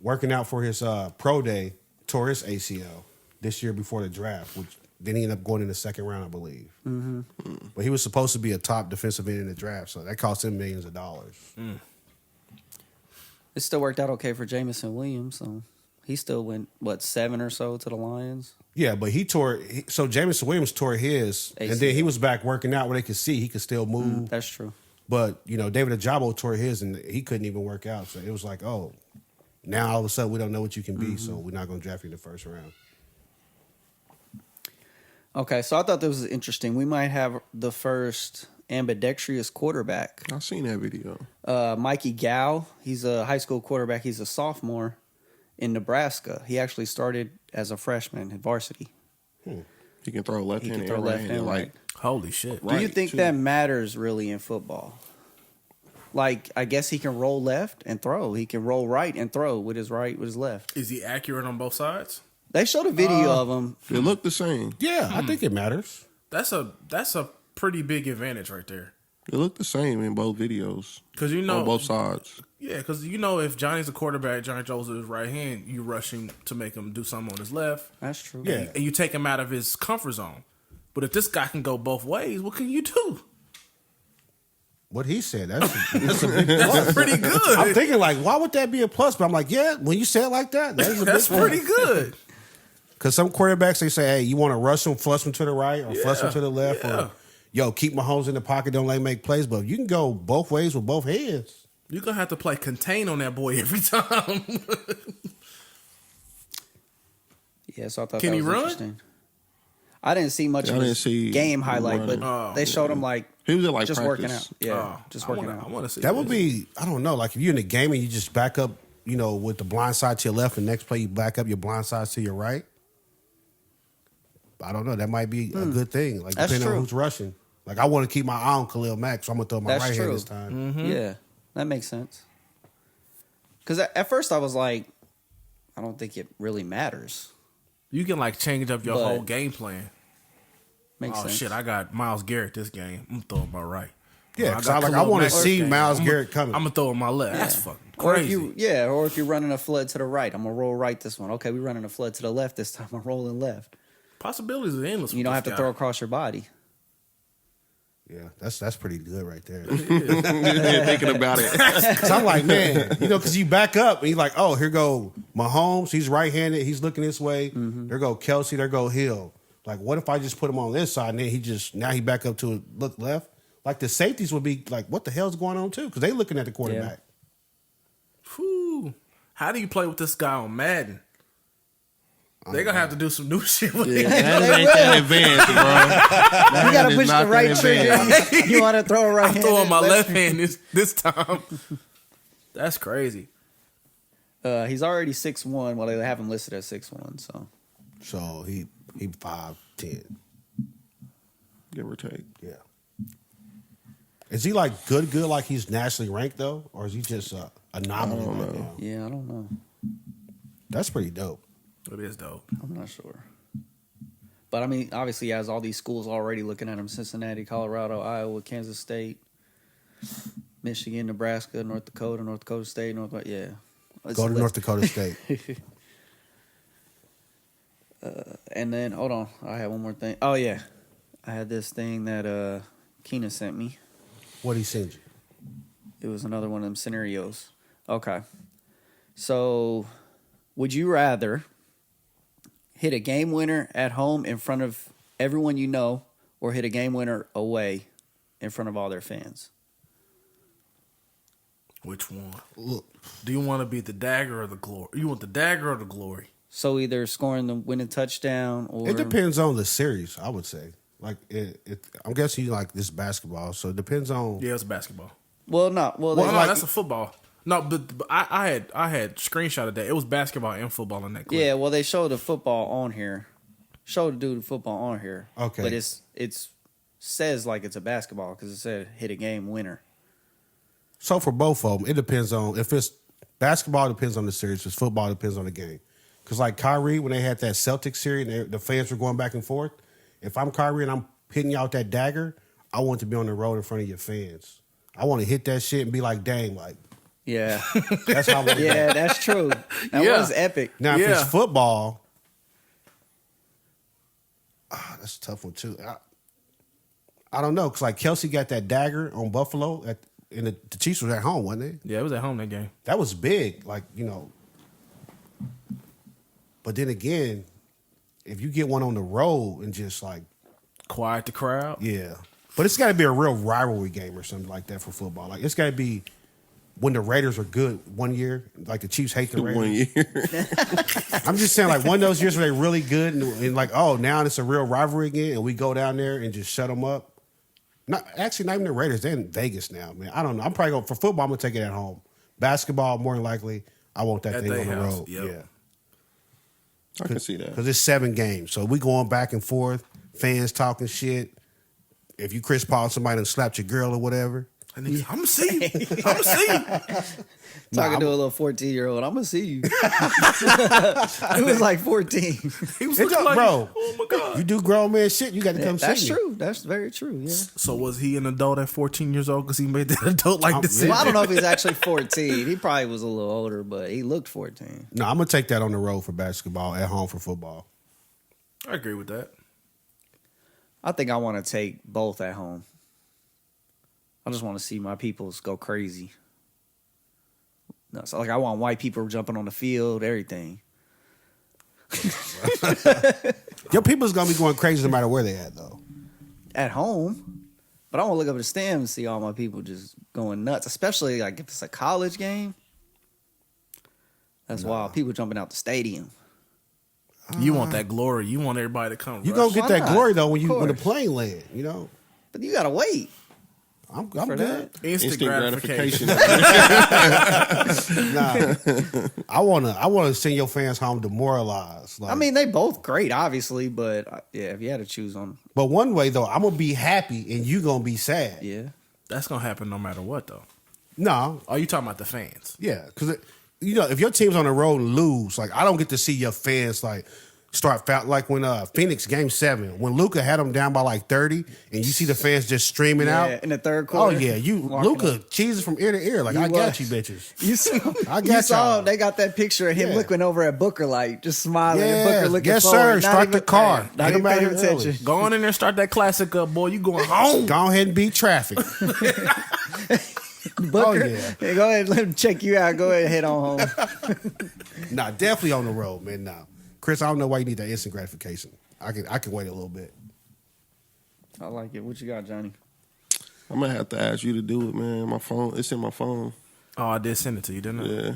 working out for his pro day, tore his ACL this year before the draft, which then he ended up going in the second round, I believe. Mm-hmm. But he was supposed to be a top defensive end in the draft, so that cost him millions of dollars. It still worked out okay for Jamison Williams, so he still went 7 or so to the Lions. Yeah, but so Jamison Williams tore his, and then he was back working out where they could see he could still move. That's true. But, David Ajabo tore his, and he couldn't even work out. So it was like, oh, now all of a sudden we don't know what you can be, so we're not going to draft you in the first round. Okay, so I thought that was interesting. We might have the first ambidextrous quarterback. I seen that video. Mikey Gow, he's a high school quarterback. He's a sophomore in Nebraska. He actually started as a freshman in varsity. He can throw left He hand can throw and left right and hand. right. Like, Holy shit. Do you Right, think too. that matters really in football? Like, I guess he can roll left and throw. He can roll right and throw with his left. Is he accurate on both sides? They showed a video of him. it looked the same. Yeah, I think it matters. That's a pretty big advantage right there. It looked the same in both videos. Because On both sides. Yeah, because if Johnny's a quarterback, Johnny Jones is his right hand, you rush him to make him do something on his left. That's true. Yeah. And you take him out of his comfort zone. But if this guy can go both ways, what can you do? What he said, that's a big plus. That's pretty good. I'm thinking like, why would that be a plus? But I'm like, yeah, when you say it like that, that's a That's big pretty good. Because some quarterbacks, they say, hey, you want to rush him, flush him to the right or flush him to the left Yeah. or, yo, keep Mahomes in the pocket, don't let him make plays. But you can go both ways with both hands. You're going to have to play contain on that boy every time. Yeah, so I thought Can that he was run? interesting. I didn't see much I of didn't his see game him highlight, but running. they showed him like He was at like just practice. working out. Yeah, just working I out. want to see That would this. be, I don't know, like if you're in a game and you just back up, with the blind side to your left and next play you back up your blind side to your right. I don't know. That might be a good thing. Like That's depending true. on who's rushing. Like I want to keep my eye on Khalil Mack, so I'm gonna throw my That's right true. hand this time. Yeah, that makes sense. Because at first I was like, I don't think it really matters. You can like change up your But- whole game plan. Makes Oh sense. shit! I got Myles Garrett this game. I'm throwing my right. Yeah, I because got I Khalil want to Mack this see game. Myles Garrett coming. I'm gonna throw my left. That's fucking Or crazy. if you're running a flood to the right, I'm gonna roll right this one. Okay, we're running a flood to the left this time. I'm rolling left. Possibilities are endless. You with don't this have to guy. throw across your body. Yeah, that's pretty good right there. Thinking about it. Cause I'm like, man, because you back up and you're like, oh, here go Mahomes. He's right-handed. He's looking this way. There go Kelsey. There go Hill. Like, what if I just put him on this side and then now he back up to look left? Like the safeties would be like, what the hell's going on too? Because they looking at the quarterback. Whew. How do you play with this guy on Madden? They're going to have to do some new shit with him. That ain't that advanced, bro. You got to push the right trigger. You want to throw a right hand. I'm throwing my left hand this time. That's crazy. He's already 6'1". Well, they have him listed as 6'1", So he 5'10". Give or take. Yeah. Is he like good like he's nationally ranked though? Or is he just a anomaly right now? Yeah, I don't know. That's pretty dope. It is dope. I'm not sure. But I mean, obviously he has all these schools already looking at him: Cincinnati, Colorado, Iowa, Kansas State, Michigan, Nebraska, North Dakota State, yeah. Go to North Dakota State. And then, hold on, I had one more thing. Oh, yeah. I had this thing that Keena sent me. What he sent you? It was another one of them scenarios. Okay. So, would you rather hit a game winner at home in front of everyone you know, or hit a game winner away in front of all their fans? Which one? Look, do you want to be the dagger or the glory? You want the dagger or the glory? So either scoring the winning touchdown or... It depends on the series, I would say. Like, I'm guessing you like this basketball, so it depends on... Yeah, it's basketball. Well, no. Well, no, like, that's a football. No, but I had screenshotted that. It was basketball and football in that clip. Yeah, well, they showed the football on here. Showed the dude the football on here. Okay. But it's says like it's a basketball because it said hit a game winner. So for both of them, it depends on... If it's basketball, it depends on the series. If it's football, it depends on the game. Because like Kyrie, when they had that Celtics series and the fans were going back and forth, if I'm Kyrie and I'm hitting out that dagger, I want to be on the road in front of your fans. I want to hit that shit and be like, dang, like... Yeah. That's how I want to Yeah, that's true. That was epic. Now, if it's football... that's a tough one, too. I don't know, because like Kelsey got that dagger on Buffalo, and the Chiefs was at home, wasn't they? Yeah, it was at home that game. That was big, like, But then again, if you get one on the road and just like... Quiet the crowd? Yeah. But it's got to be a real rivalry game or something like that for football. Like, it's got to be when the Raiders are good one year, like the Chiefs hate the Raiders. 1 year. I'm just saying, like, one of those years where they're really good and like, oh, now it's a real rivalry again, and we go down there and just shut them up. Not even the Raiders. They're in Vegas now, man. I don't know. I'm probably going for football. I'm gonna take it at home. Basketball, more than likely, I want that At thing their on the house, road. yep. Yeah, I can see that. because it's 7 games, so we going back and forth. Fans talking shit. If you Chris Paul, somebody done slapped your girl or whatever. I'm gonna see you. I'm gonna see you. Talking to a little 14-year-old, I'm gonna see you. It was like 14. He was It looking don't- like, bro, oh my God. you do grown man shit, you got to come That's see me. true. That's very true. Yeah. So was he an adult at 14 years old because he made that adult-like decision? Well, I don't know if he's actually 14. He probably was a little older, but he looked 14. No, I'm gonna take that on the road for basketball, at home for football. I agree with that. I think I want to take both at home. I just want to see my peoples go crazy. No, so like I want white people jumping on the field, everything. Your people's gonna be going crazy no matter where they at, though. At home, but I want to look up at the stand and see all my people just going nuts, especially like if it's a college game. That's wild. People jumping out the stadium. You want that glory. You want everybody to come. You rush. gonna get Why that not? glory though when Of the course. plane land. But you gotta wait. I'm For good. Instant Instant gratification. Nah, I wanna send your fans home demoralized. Like, I mean, they both great, obviously, but yeah, if you had to choose on, but one way though, I'm gonna be happy and you gonna be sad. yeah. That's gonna happen no matter what, though. No, Oh, you talking about the fans? yeah, because if your team's on the road and lose, like I don't get to see your fans like, start like when Phoenix Game 7, when Luka had them down by like 30, and you see the fans just streaming out in the third quarter. Oh yeah, Luka cheeses from ear to ear. Like, I got you, bitches. You saw, I got y'all. They got that picture of him looking over at Booker, like just smiling. Yeah. And Booker looking Yes, forward. sir. Start the car. Not even paying attention. Go on in there, start that classic up, boy. You going home? Go ahead and beat traffic. Booker, yeah. Go ahead, let him check you out. Go ahead and head on home. Nah, definitely on the road, man. Nah, Chris, I don't know why you need that instant gratification. I can wait a little bit. I like it. What you got, Johnny? I'm gonna have to ask you to do it, man. My phone, it's in my phone. Oh, I did send it to you, didn't I? Yeah.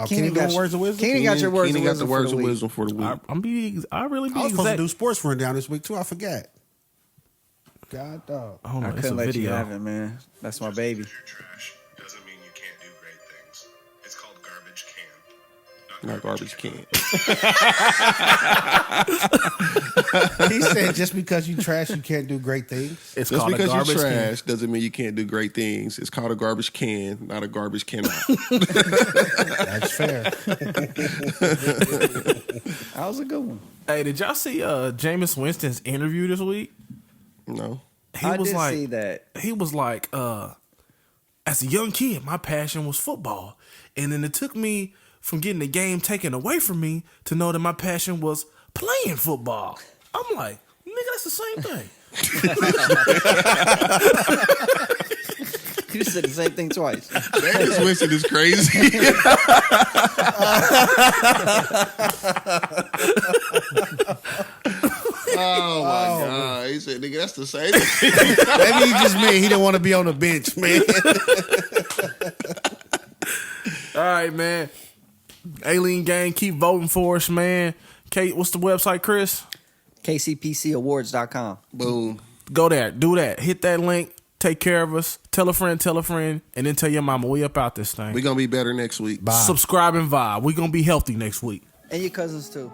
Kenny got words of wisdom. Kenny got your words of Kenny got wisdom the words for of the week. wisdom for the week. I really be I was supposed to exact. do sports rundown this week too. I forgot. God dog. Hold I on, it's a couldn't let you video. have it, man. That's my baby. You're trash doesn't mean you can't do great things. It's called garbage can. Not garbage can. He said just because you trash, you can't do great things. It's Just called a because you're garbage trash doesn't mean you can't do great things. It's called a garbage can, not a garbage cannot. That's fair. That was a good one. Hey, did y'all see Jameis Winston's interview this week? No. I did see that. He was like, as a young kid, my passion was football. And then it took me from getting the game taken away from me to know that my passion was playing football. I'm like, nigga, that's the same thing. You just said the same thing twice. Jameis Winston is crazy. Oh my God. He said, nigga, that's the same thing. Maybe he just mean he didn't want to be on the bench, man. All right, man. Alien Gang, keep voting for us, man. Kate, what's the website, Chris? KCPCawards.com. Boom. Go there. Do that. Hit that link. Take care of us. Tell a friend, and then tell your mama we up out this thing. We're going to be better next week. Bye. Subscribe and vibe. We're going to be healthy next week. And your cousins, too.